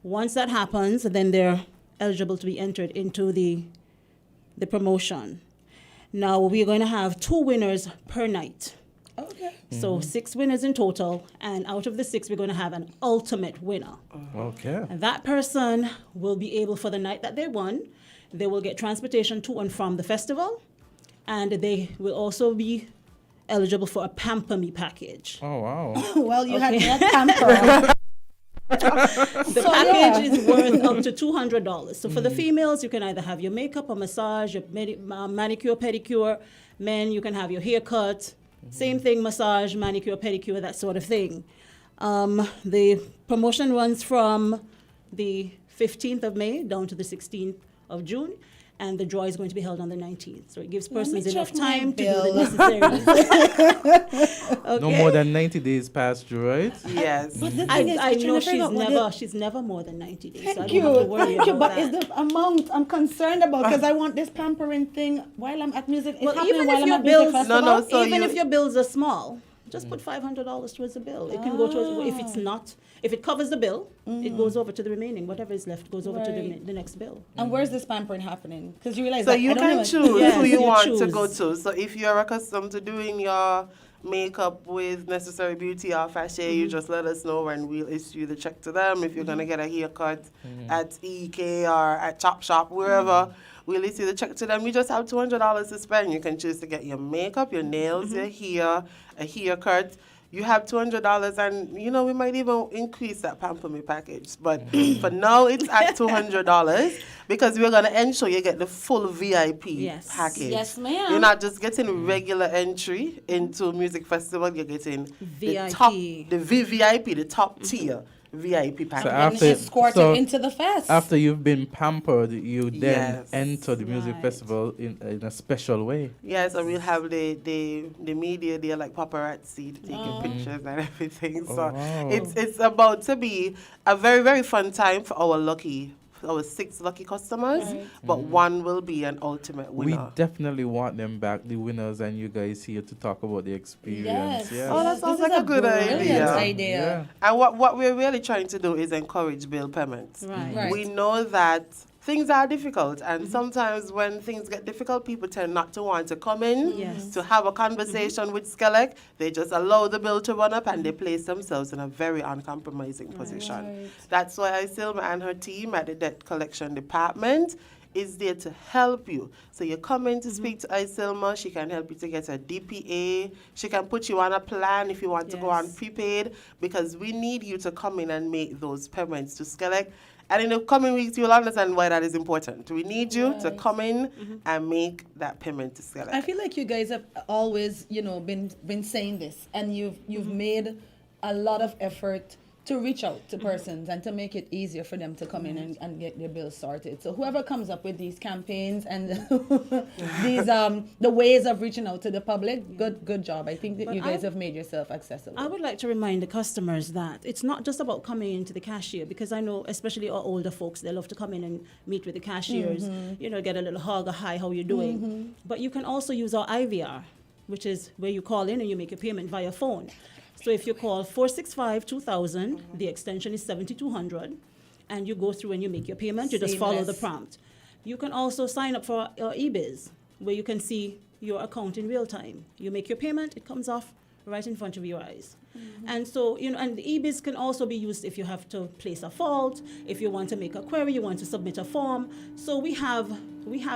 Once that happens, then they're eligible to be entered into the promotion. Now, we're going to have 2 winners per night. Okay. So 6 winners in total, and out of the 6, we're going to have an ultimate winner. Okay. And that person will be able, for the night that they won, they will get transportation to and from the festival, and they will also be eligible for a Pamper Me package. Oh, wow. Well, you had that pamper. The package is worth up to $200. So for the females, you can either have your makeup or massage, your manicure, pedicure. Men, you can have your haircut. Same thing, massage, manicure, pedicure, that sort of thing. The promotion runs from the 15th of May down to the 16th of June. and the draw is going to be held on the 19th. So it gives Let me persons enough check my time to do bill. the necessary. No more than 90 days past due, right? Yes. But the thing is, I know she's never more than 90 days. Thank so I you. don't have to worry Thank you. about But that. it's the amount I'm concerned about because I want this pampering thing while I'm at music. It's Well, happening even while if I'm your at music bills, festival. so even you- if your bills are small, just put $500 towards the bill. It can go towards. If it's not, if it covers the bill, it goes over to the remaining. Whatever is left goes over to the next bill. And where's this pampering happening? Because you realize So that you I don't can even- choose Yes, who you you want to choose. go to. So if you're accustomed to doing your makeup with Necessary Beauty or Fashion, you just let us know and we'll issue the check to them. If you're going to get a haircut at EK or at Chop Shop, wherever, we'll issue the check to them. You just have $200 to spend. You can choose to get your makeup, your nails, your hair, a haircut. You have $200, and you know we might even increase that Pamper Me package. But for now, it's at $200 because we're gonna ensure you get the full VIP package. Yes, ma'am. You're not just getting regular entry into music festival. You're getting VIP. the VVIP, the top tier VIP package. Escorted into the fest. After you've been pampered, you then Yes. enter the music festival in a special way. Yeah, so we'll have the media there, like paparazzi, taking pictures and everything. So wow. it's about to be a very, very fun time for our 6 lucky customers, but one will be an ultimate We winner. definitely want them back, the winners, and you guys here to talk about the experience. Yes. Oh, that sounds This like is a good brilliant idea. idea. And what we're really trying to do is encourage bill payments. Right. We know that things are difficult, and sometimes when things get difficult, people tend not to want to come in to have a conversation with Skelec. They just allow the bill to run up and they place themselves in a very uncompromising position. That's why Isilma and her team at the debt collection department is there to help you. So you come in to speak to Isilma, she can help you to get a DPA, she can put you on a plan if you want to go on prepaid, because we need you to come in and make those payments to Skelec. And in the coming weeks, you'll understand why that is important. We need you to come in and make that payment to Skelec. I feel like you guys have always, been saying this, and you've made a lot of effort to reach out to persons and to make it easier for them to come in and get their bills sorted. So whoever comes up with these campaigns and these the ways of reaching out to the public, good job. I think that But you guys have made yourself accessible. I would like to remind the customers that it's not just about coming into the cashier, because I know especially our older folks, they love to come in and meet with the cashiers, get a little hug, a hi, how you doing? But you can also use our IVR, which is where you call in and you make a payment via phone. So if you call 465-2000, the extension is 7200, and you go through and you make your payment, you just follow the prompt. You can also sign up for eBiz, where you can see your account in real time. You make your payment, it comes off right in front of your eyes. And so, and the eBiz can also be used if you have to place a fault, if you want to make a query, you want to submit a form. So we have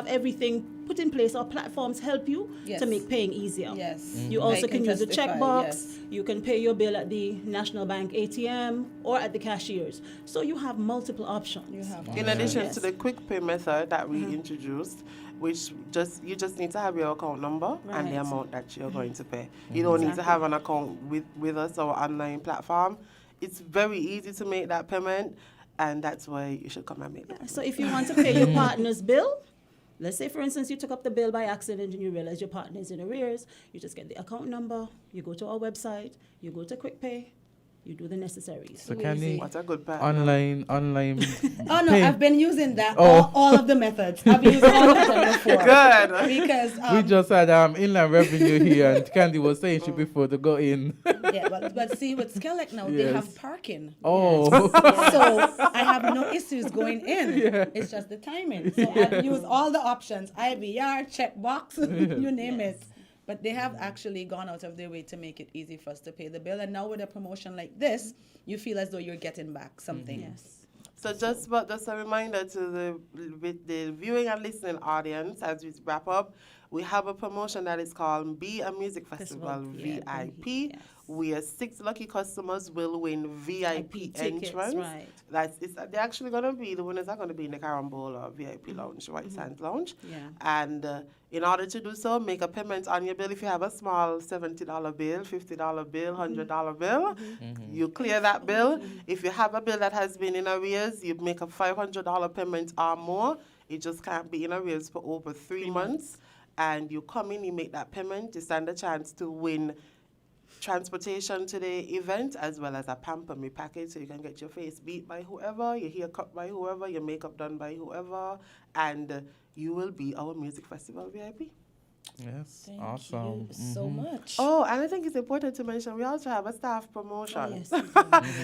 everything put in place. Our platforms help you to make paying easier. Yes. You also I can use a testify, checkbox. yes. You can pay your bill at the National Bank ATM or at the cashiers. So you have multiple options. In addition to the quick pay method that we introduced, which you just need to have your account number and the amount that you're going to pay. You don't need to have an account with us, our online platform. It's very easy to make that payment, and that's why you should come and make that. So if you want to pay your partner's bill, let's say, for instance, you took up the bill by accident and you realize your partner is in arrears, you just get the account number, you go to our website, you go to Quick Pay, you do the necessaries. So Candy, What a good partner. online. Oh no, pay. I've been using that Oh. all of the methods. I've used all of them before. Good. Because we just had inland revenue here, and Candy was saying she prefer to go in. yeah, but see with Skelec now they Yes. have parking. Oh. So I have no issues going in. It's just the timing. So I've used all the options: IVR, checkbox, you name it. But they have actually gone out of their way to make it easy for us to pay the bill. And now with a promotion like this, you feel as though you're getting back something. Yes. So just a reminder to the viewing and listening audience as we wrap up, we have a promotion that is called Be a Music Festival VIP. Where 6 lucky customers will win VIP tickets, entrance. right. They're actually going to be, the winners are going to be in the Carambola VIP Lounge, White Sands Lounge. Yeah. And in order to do so, make a payment on your bill. If you have a small $70 bill, $50 bill, $100 bill, you clear that bill. If you have a bill that has been in arrears, you make a $500 payment or more. You just can't be in arrears for over 3 months. And you come in, you make that payment, you stand a chance to win transportation to the event as well as a Pamper Me package, so you can get your face beat by whoever, your hair cut by whoever, your makeup done by whoever, and you will be our music festival VIP. Yes, Thank awesome. you so much. Oh, and I think it's important to mention we also have a staff promotion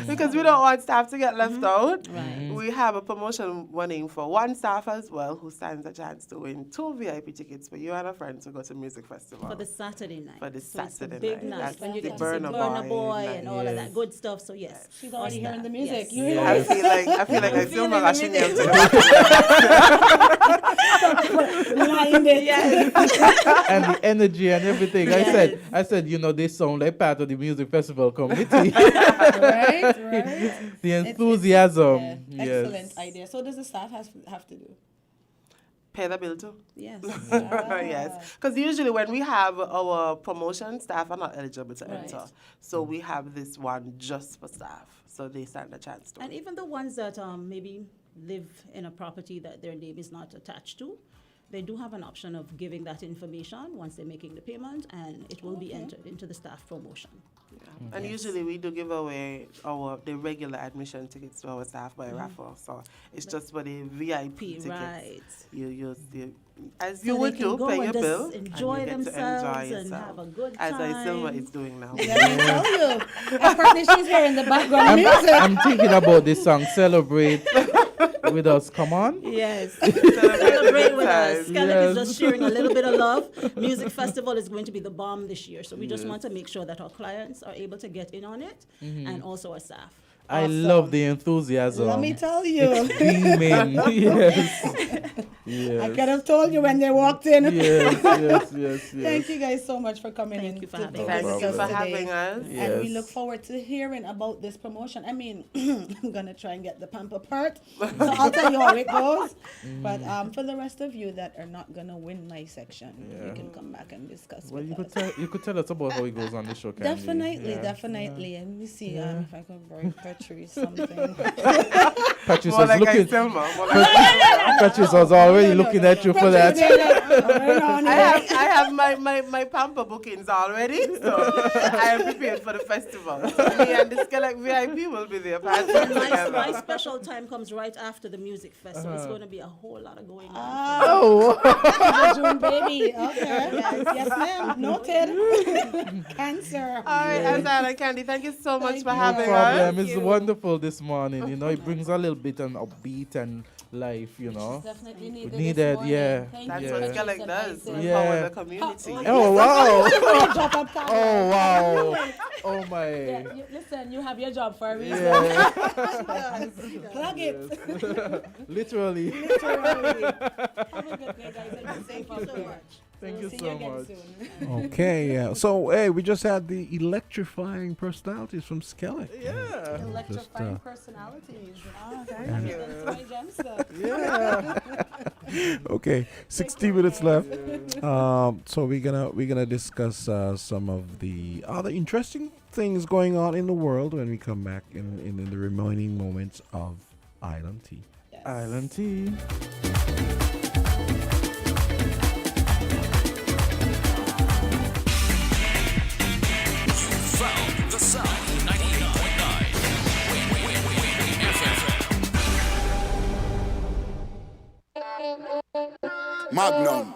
because we don't want staff to get left out. Right. We have a promotion running for one staff as well who stands a chance to win 2 VIP tickets for you and a friend to go to music festival. For the Saturday night. For the So it's a Saturday big night. night. That's When you the get to see Burna Burna Boy night. and all of that good stuff. So yes. She's already hearing the music. Yes. You Yeah, I feel like I feel my lashing out blinded. And the energy and everything. I said, you know, they sound like part of the music festival community. right. The enthusiasm. Excellent idea. So does the staff have to do? Pay the bill too. Yes. Yes. Because usually when we have our promotion, staff are not eligible to enter. So we have this one just for staff. So they stand a chance to. And even the ones that maybe live in a property that their name is not attached to, they do have an option of giving that information once they're making the payment, and it will be entered into the staff promotion. Yeah. And usually we do give away the regular admission tickets to our staff by raffle. So it's just for the VIP tickets. Right. You as So you they would can do, go pay and your just bill, enjoy and you get to themselves enjoy and yourself. have a good As time. Silva is doing now. Let me tell you. Apparently she's hearing the background music. I'm thinking about this song, Celebrate with Us. Come on. Yes. Celebrate with us. Skellig Yes. is just sharing a little bit of love. Music Festival is going to be the bomb this year. So we just want to make sure that our clients are able to get in on it and also our staff. I love the enthusiasm. Let me tell you. It's beaming. Yes. Yes. I could have told you when they walked in. Yes. Thank you guys so much for coming in. Thank you for to having us. Thank you for today. having us. And we look forward to hearing about this promotion. I mean, I'm going to try and get the pamper part. So I'll tell you how it goes. But for the rest of you that are not going to win my section, you can come back and discuss Well, with us. you could tell us about how it goes on the show, Candy. Definitely. And we see if I can bring Patrice something. Patrice More was like looking. Patrice was already looking at you for that. I have my Pamper bookings already, so I am prepared for the festival. So me and the Skellig VIP will be there. My special time comes right after the music festival. It's going to be a whole lot of going on. Oh, June baby. Okay. Yes, ma'am. Noted. Cancer. All right, Azard and Candy, thank you so much for No having problem. us. It's wonderful this morning. You know, it brings a little bit of upbeat and life. You know, Definitely We needed. needed, this yeah. morning. Thank That's you what for Skellig this does. advice. Empower the community. Oh wow! Oh Oh wow! Oh my! Yeah, listen, you have your job for a reason. Yeah. Plug it. Literally. Literally. Have a good day, guys. Thank you so much. Thank We'll you see so again much. soon. Okay, yeah. So, hey, we just had the electrifying personalities from Skellig. Yeah. Electrifying personalities. And- you. That's my gem stuff. Yeah. Okay, 60 minutes left. So we're gonna discuss some of the other interesting things going on in the world when we come back in the remaining moments of Island Tea. Yes. Island Tea. Found the sound 98.9 Magnum.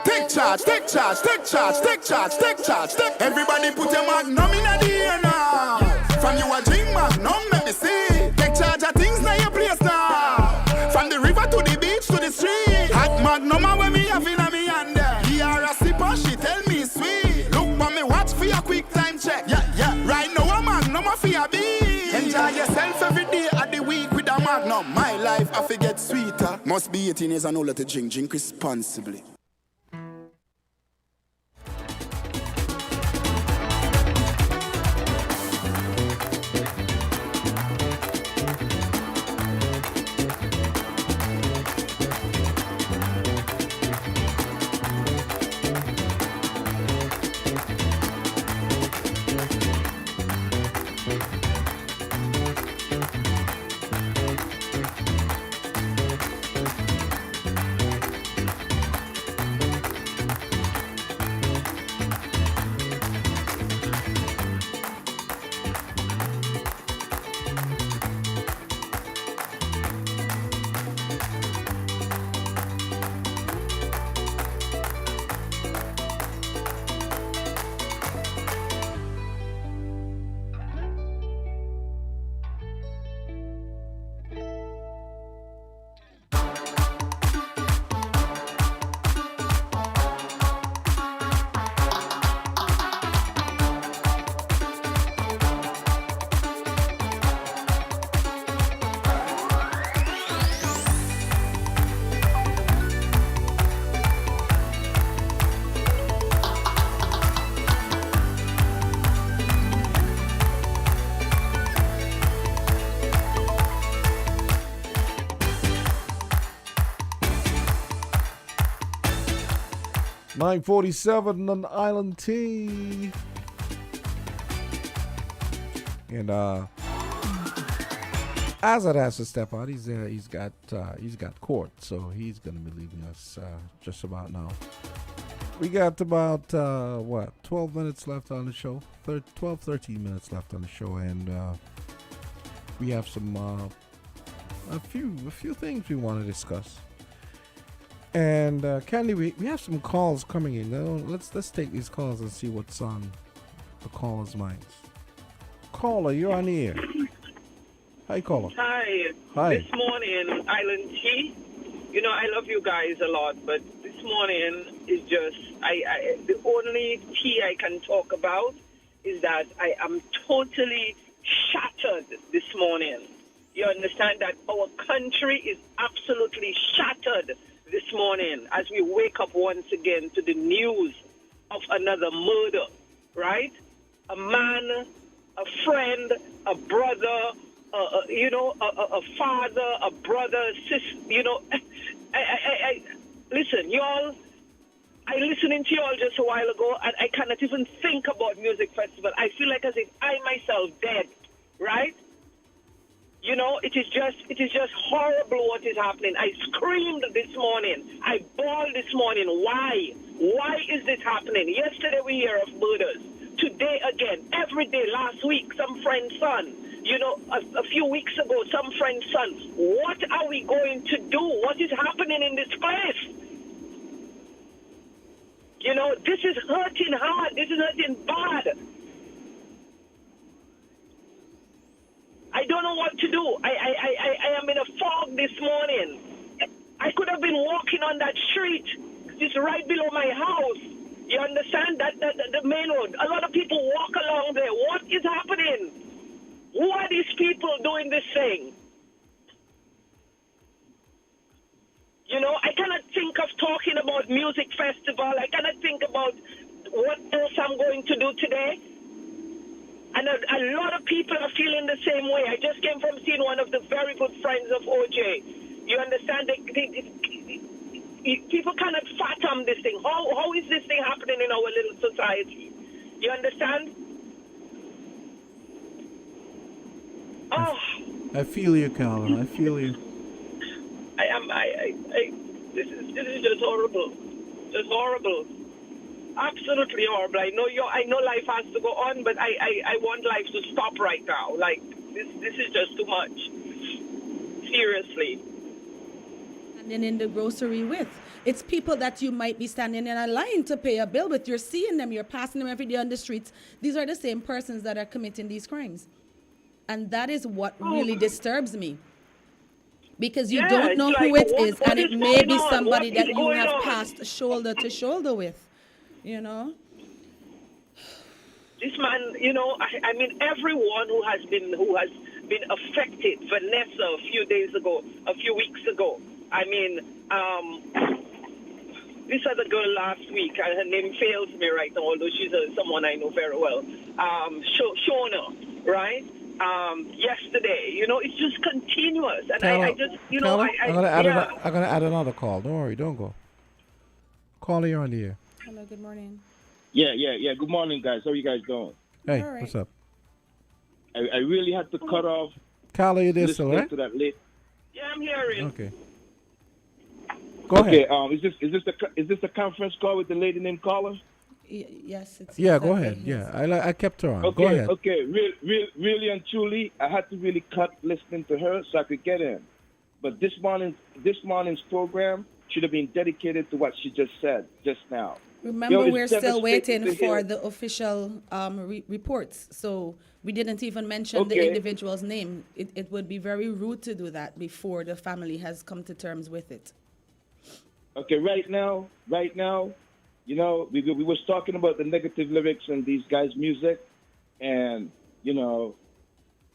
Take charge, take charge, take charge, take charge, take charge, take. Everybody put your Magnum in the air now. From you a drink Magnum, let me see. Take charge of things now your place now. From the river to the beach to the street. Hot Magnum and when me have in a me hand there. He are a sipper, she tell me sweet. Look for me watch for your quick time check. Yeah. Right now a Magnum a for your beat. Enjoy yourself every day of the week with a Magnum. My life I forget sweeter. Must be 18 years and older to drink. Drink responsibly. 9:47 on Island T. And Azard has to step out. He's got court, so he's gonna be leaving us just about now. We got about 12 minutes left on the show. 13 minutes left on the show, and we have some a few things we want to discuss. And Candy, we have some calls coming in. Now, let's take these calls and see what's on the callers' minds. Caller, you're on the air. Hi, caller. Hi. Hi. This morning, Island Tea. You know, I love you guys a lot, but this morning is just the only tea I can talk about is that I am totally shattered this morning. You understand that our country is absolutely shattered this morning as we wake up once again to the news of another murder, right? A man, a friend, a brother, a father, a brother, sister, I listen, y'all, I listening to y'all just a while ago, and I cannot even think about music festival. I feel like as if I myself dead, right? You know, it is just horrible what is happening. I screamed this morning. I bawled this morning. Why? Why is this happening? Yesterday we hear of murders. Today again. Every day. Last week, some friend's son. You know, a few weeks ago, some friend's son. What are we going to do? What is happening in this place? You know, this is hurting hard. This is hurting bad. I don't know what to do. I am in a fog this morning. I could have been walking on that street. It's right below my house. You understand? That the main road. A lot of people walk along there. What is happening? Who are these people doing this thing? You know, I cannot think of talking about music festival. I cannot think about what else I'm going to do today. And a lot of people are feeling the same way. I just came from seeing one of the very good friends of OJ. You understand? People cannot fathom this thing. How is this thing happening in our little society? You understand? Oh. I feel you, Carla. I feel you. This is just horrible. Just horrible. Absolutely horrible. I know life has to go on, but I want life to stop right now. Like this is just too much. Seriously. Standing in the grocery with. It's people that you might be standing in a line to pay a bill with. You're seeing them. You're passing them every day on the streets. These are the same persons that are committing these crimes. And that is what really disturbs me. Because you don't know who it is, and it may be somebody that you have passed shoulder to shoulder with. You know? This man, you know, I mean, everyone who has been affected, Vanessa a few weeks ago. I mean, this other girl last week, her name fails me right now, although she's someone I know very well. Shona, right? Yesterday, you know, it's just continuous, and I just, you know, I'm gonna add another call. Don't worry, don't go. Caller, you're on the air. Hello, good morning. Yeah. Good morning, guys. How are you guys doing? Hey, what's up? I really had to cut off. Caller, you there still, right? To that late. Yeah, I'm hearing. Okay. Go ahead. Okay. Is this a conference call with the lady named Caller? Yes, it's. Yeah, go ahead. Yeah, I kept her on. Okay, Go ahead. Okay. Really and truly, I had to really cut listening to her so I could get in. But this morning's program should have been dedicated to what she just said just now. Remember, we're still waiting for the official reports, so we didn't even mention the individual's name. It would be very rude to do that before the family has come to terms with it. Okay, right now, you know, we was talking about the negative lyrics in these guys' music, and, you know,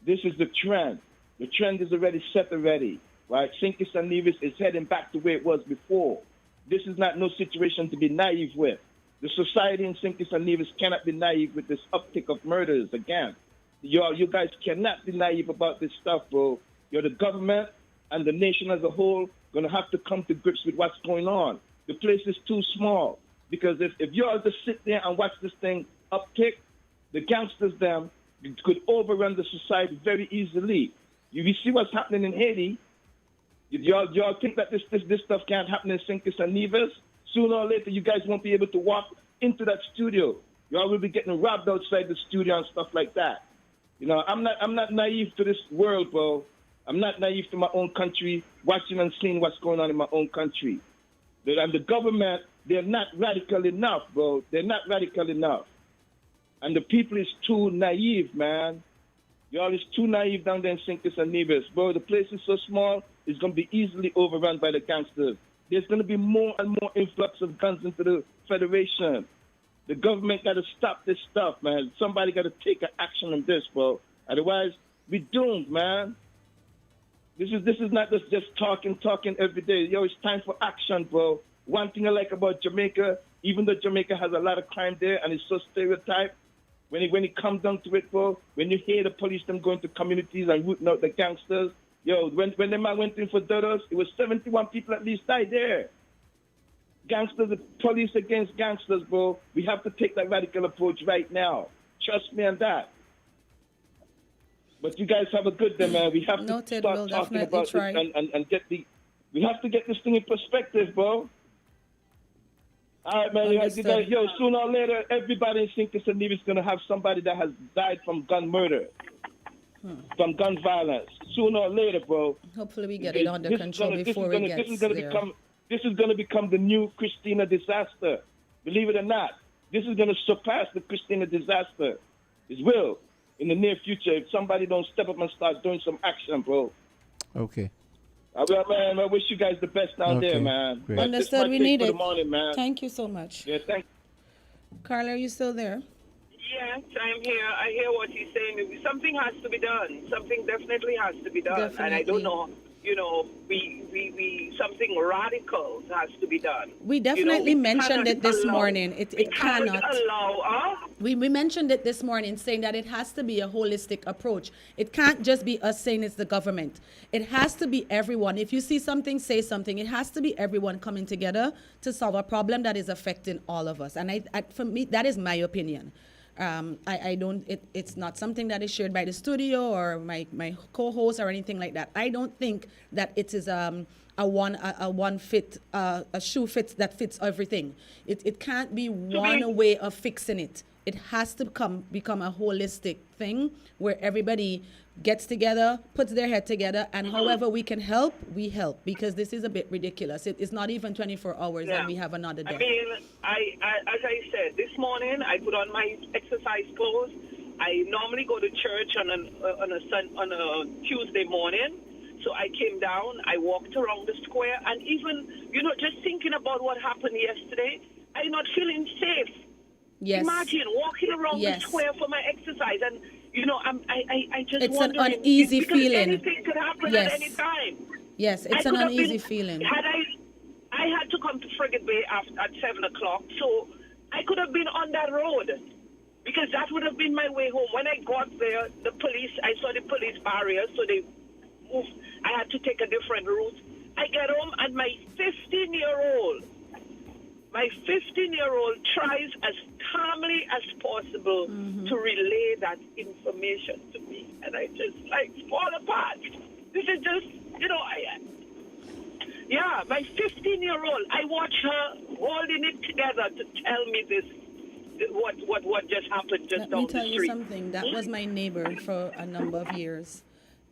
this is the trend. The trend is already set already, right? Sinkis and Nevis is heading back to where it was before. This is not no situation to be naive with. The society in Sinkis and Nevis cannot be naive with this uptick of murders again. You guys cannot be naive about this stuff, bro. You're the government and the nation as a whole going to have to come to grips with what's going on. The place is too small. Because if you all just sit there and watch this thing uptick, the gangsters them could overrun the society very easily. You see what's happening in Haiti. Y'all think that this stuff can't happen in St. Kitts and Nevis? Sooner or later, you guys won't be able to walk into that studio. Y'all will be getting robbed outside the studio and stuff like that. You know, I'm not naive to this world, bro. I'm not naive to my own country, watching and seeing what's going on in my own country. And the government, they're not radical enough, bro. They're not radical enough. And the people is too naive, man. Y'all is too naive down there in St. Kitts and Nevis. Bro, the place is so small, it's going to be easily overrun by the gangsters. There's going to be more and more influx of guns into the Federation. The government got to stop this stuff, man. Somebody got to take action on this, bro. Otherwise, we're doomed, man. This is not just talking every day. Yo, it's time for action, bro. One thing I like about Jamaica, even though Jamaica has a lot of crime there and it's so stereotyped, when it comes down to it, bro, when you hear the police them going to communities and rooting out the gangsters, yo, when the man went in for Dodos, it was 71 people at least died there. Gangsters, police against gangsters, bro. We have to take that radical approach right now. Trust me on that. But you guys have a good day, man. We have to start talking about it and get the. We have to get this thing in perspective, bro. All right, man. Yo, sooner or later, everybody in St. Kitts and Nevis is going to have somebody that has died from gun murder, from gun violence. Sooner or later, bro. Hopefully we get it under control before it gets there. This is going to become the new Christina disaster. Believe it or not. This is going to surpass the Christina disaster. It will in the near future if somebody don't step up and start doing some action, bro. Okay. Well, man, I wish you guys the best down there, man. Great. Understood. We need it. Morning, man. Thank you so much. Yeah, thank Carla, are you still there? Yes, I'm here. I hear what he's saying. Something has to be done. Something definitely has to be done. Definitely. And I don't know, something radical has to be done. We definitely mentioned it this morning. It cannot allow. We mentioned it this morning, saying that it has to be a holistic approach. It can't just be us saying it's the government. It has to be everyone. If you see something, say something. It has to be everyone coming together to solve a problem that is affecting all of us. And for me, that is my opinion. It's not something that is shared by the studio or my co-host or anything like that. I don't think that it is a shoe fits that fits everything. It can't be one way of fixing it. It has to become a holistic thing where everybody gets together, puts their head together, and however we can help, we help, because this is a bit ridiculous. It's not even 24 hours and we have another day. I mean, as I said, this morning I put on my exercise clothes. I normally go to church on a Tuesday morning. So I came down, I walked around the square, and even, just thinking about what happened yesterday, I'm not feeling safe. Yes. Imagine walking around the square for my exercise, and I just it's wondering, an uneasy because feeling. Anything could happen Yes. at any time. Yes, it's an uneasy feeling. I had to come to Frigate Bay at 7 o'clock, so I could have been on that road because that would have been my way home. When I got there, I saw the police barriers, so they moved. I had to take a different route. I get home and my 15-year-old tries as calmly as possible to relay that information to me. And I just fall apart. This is just, my 15-year-old, I watch her holding it together to tell me this, what just happened just down the street. Let me tell you something. That was my neighbor for a number of years.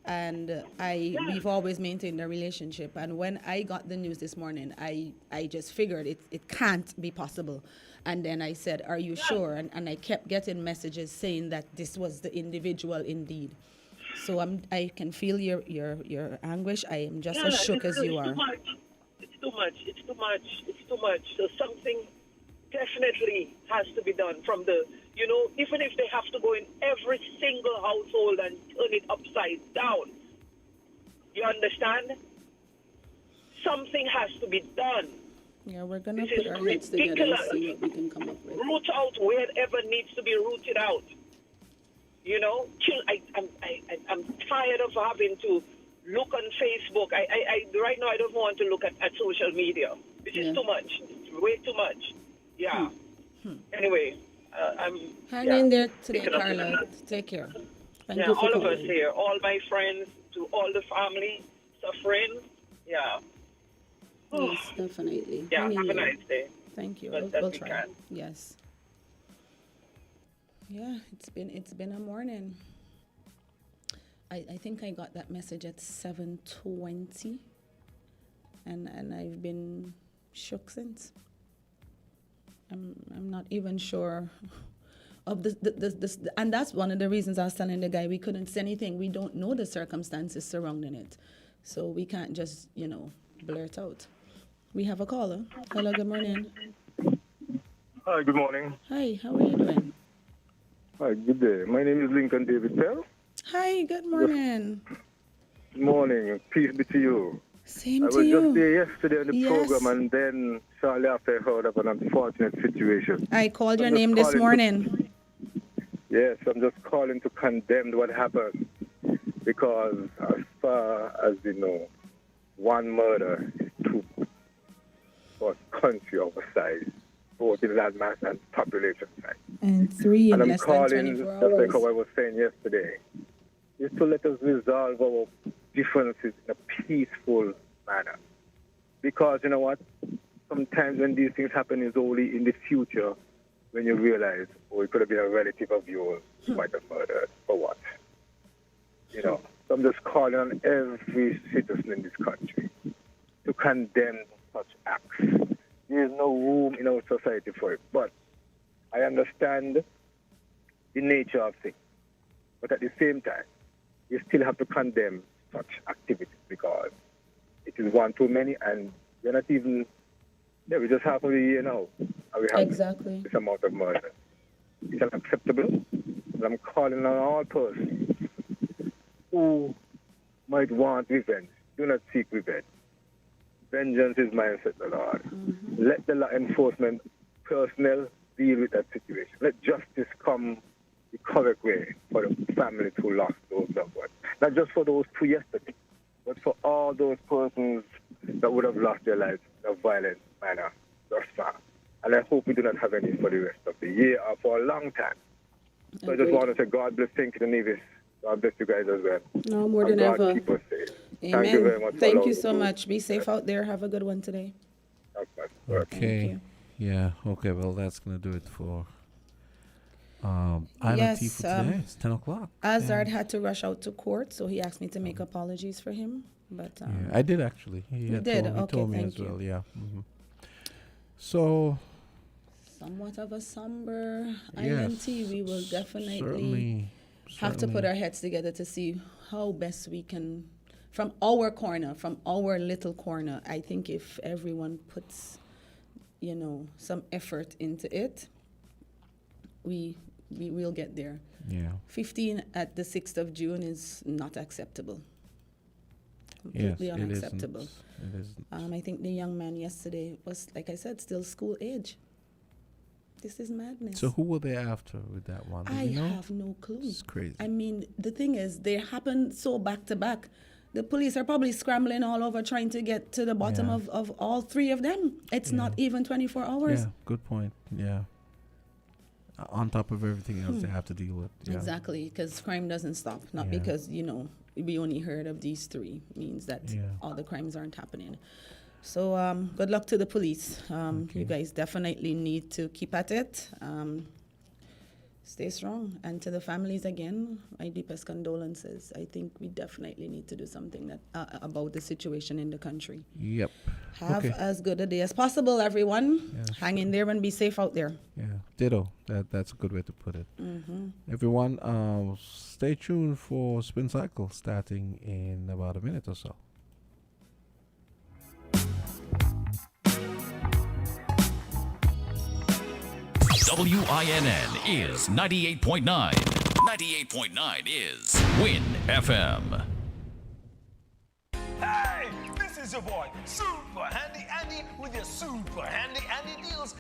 And we've always maintained a relationship. And when I got the news this morning, I just figured it can't be possible. And then I said, are you sure? And I kept getting messages saying that this was the individual indeed. So I can feel your anguish. I am just as shook as you are. It's too much. So something definitely has to be done from the, even if they have to go in every single household and turn it upside down. You understand? Something has to be done. Yeah, we're going to put our heads together and see what we can come up with. Root out wherever needs to be rooted out. I'm tired of having to look on Facebook. I right now I don't want to look at social media. This is too much. It's way too much. Yeah. Anyway, I'm. Hang yeah, in there today, picking up Carla. on that. Take care. Thank Yeah, you for all of us calling. here, all my friends, to all the family suffering. Yeah. Yes, definitely. Yeah, Hang in have a there. nice day. Thank you. Best We'll we try. can. Yes. Yeah, it's been a morning. I think I got that message at 7:20, and I've been shook since. I'm not even sure of this, and that's one of the reasons I was telling the guy we couldn't say anything. We don't know the circumstances surrounding it, so we can't just blurt out. We have a caller. Hello, good morning. Hi, good morning. Hi, how are you doing? Hi, good day. My name is Lincoln David Pell. Hi, good morning. Good morning. Peace be to you. Same I to was you. just there yesterday on the Yes. program, and then shortly after I heard of an unfortunate situation. I called your I'm just name this calling morning. Yes, I'm just calling to condemn what happened, because as far as we know, one murder is too much for a country of a size, both in land mass and population size. And 3 in And I'm less than calling, 24 just like hours. how I was saying yesterday, is to let us resolve our differences in a peaceful manner. Because you know what? Sometimes when these things happen, it's only in the future when you realize, oh, it could have been a relative of yours who might have murdered. For what? You know, so I'm just calling on every citizen in this country to condemn such acts. There is no room in our society for it. But I understand the nature of things. But at the same time, you still have to condemn such activities, because it is one too many, and we're not even, we're just half of the year now, and we have Exactly. this amount of murder. It's unacceptable, and I'm calling on all persons who might want revenge. Do not seek revenge. Vengeance is mine, said the Lord. Let the law enforcement personnel deal with that situation. Let justice come the correct way for the families who lost those loved ones. Not just for those two yesterday, but for all those persons that would have lost their lives in a violent manner thus far. And I hope we do not have any for the rest of the year or for a long time. So I just Agreed. want to say God bless St. Kitts and Nevis. God bless you guys as well. No, more And than God ever. keep us safe. Amen. Thank you very much. for Thank you allowing so me to- much. Be safe out there. Have a good one today. Okay. Yeah. Okay. Well, that's gonna do it for Island Tea Yes, for today. It's 10 o'clock. Azard had to rush out to court, so he asked me to make apologies for him. But Yeah, I did actually. He had did? Told, he Okay, told me thank as you. well. Yeah. So somewhat of a somber Yes, island tea. We will definitely certainly- have to put certainly. our heads together to see how best we can, from our corner, from our little corner. I think if everyone puts, some effort into it, we will get there. Yeah. 15 at the 6th of June is not acceptable. Yes, Completely it unacceptable. isn't. It isn't. I think the young man yesterday was, like I said, still school age. This is madness. So who were they after with that one? Do I you know? have no clue. It's crazy. I mean, the thing is, they happen so back to back. The police are probably scrambling all over trying to get to the bottom Yeah. of all three of them. It's not even 24 hours. Yeah. Good point. Yeah. On top of everything else they have to deal with. Yeah. Exactly, because crime doesn't stop. Not Yeah. because, we only heard of these three means that Yeah. all the crimes aren't happening. So good luck to the police. You guys definitely need to keep at it. Stay strong. And to the families again, my deepest condolences. I think we definitely need to do something that about the situation in the country. Yep. Have Okay. as good a day as possible, everyone. Yes. Hang in there and be safe out there. Yeah. Ditto. That's a good way to put it. Mhm. Everyone, stay tuned for Spin Cycle starting in about a minute or so. WINN is 98.9. 98.9 is Win FM. Hey, this is your boy, Super Handy Andy, with your Super Handy Andy deals.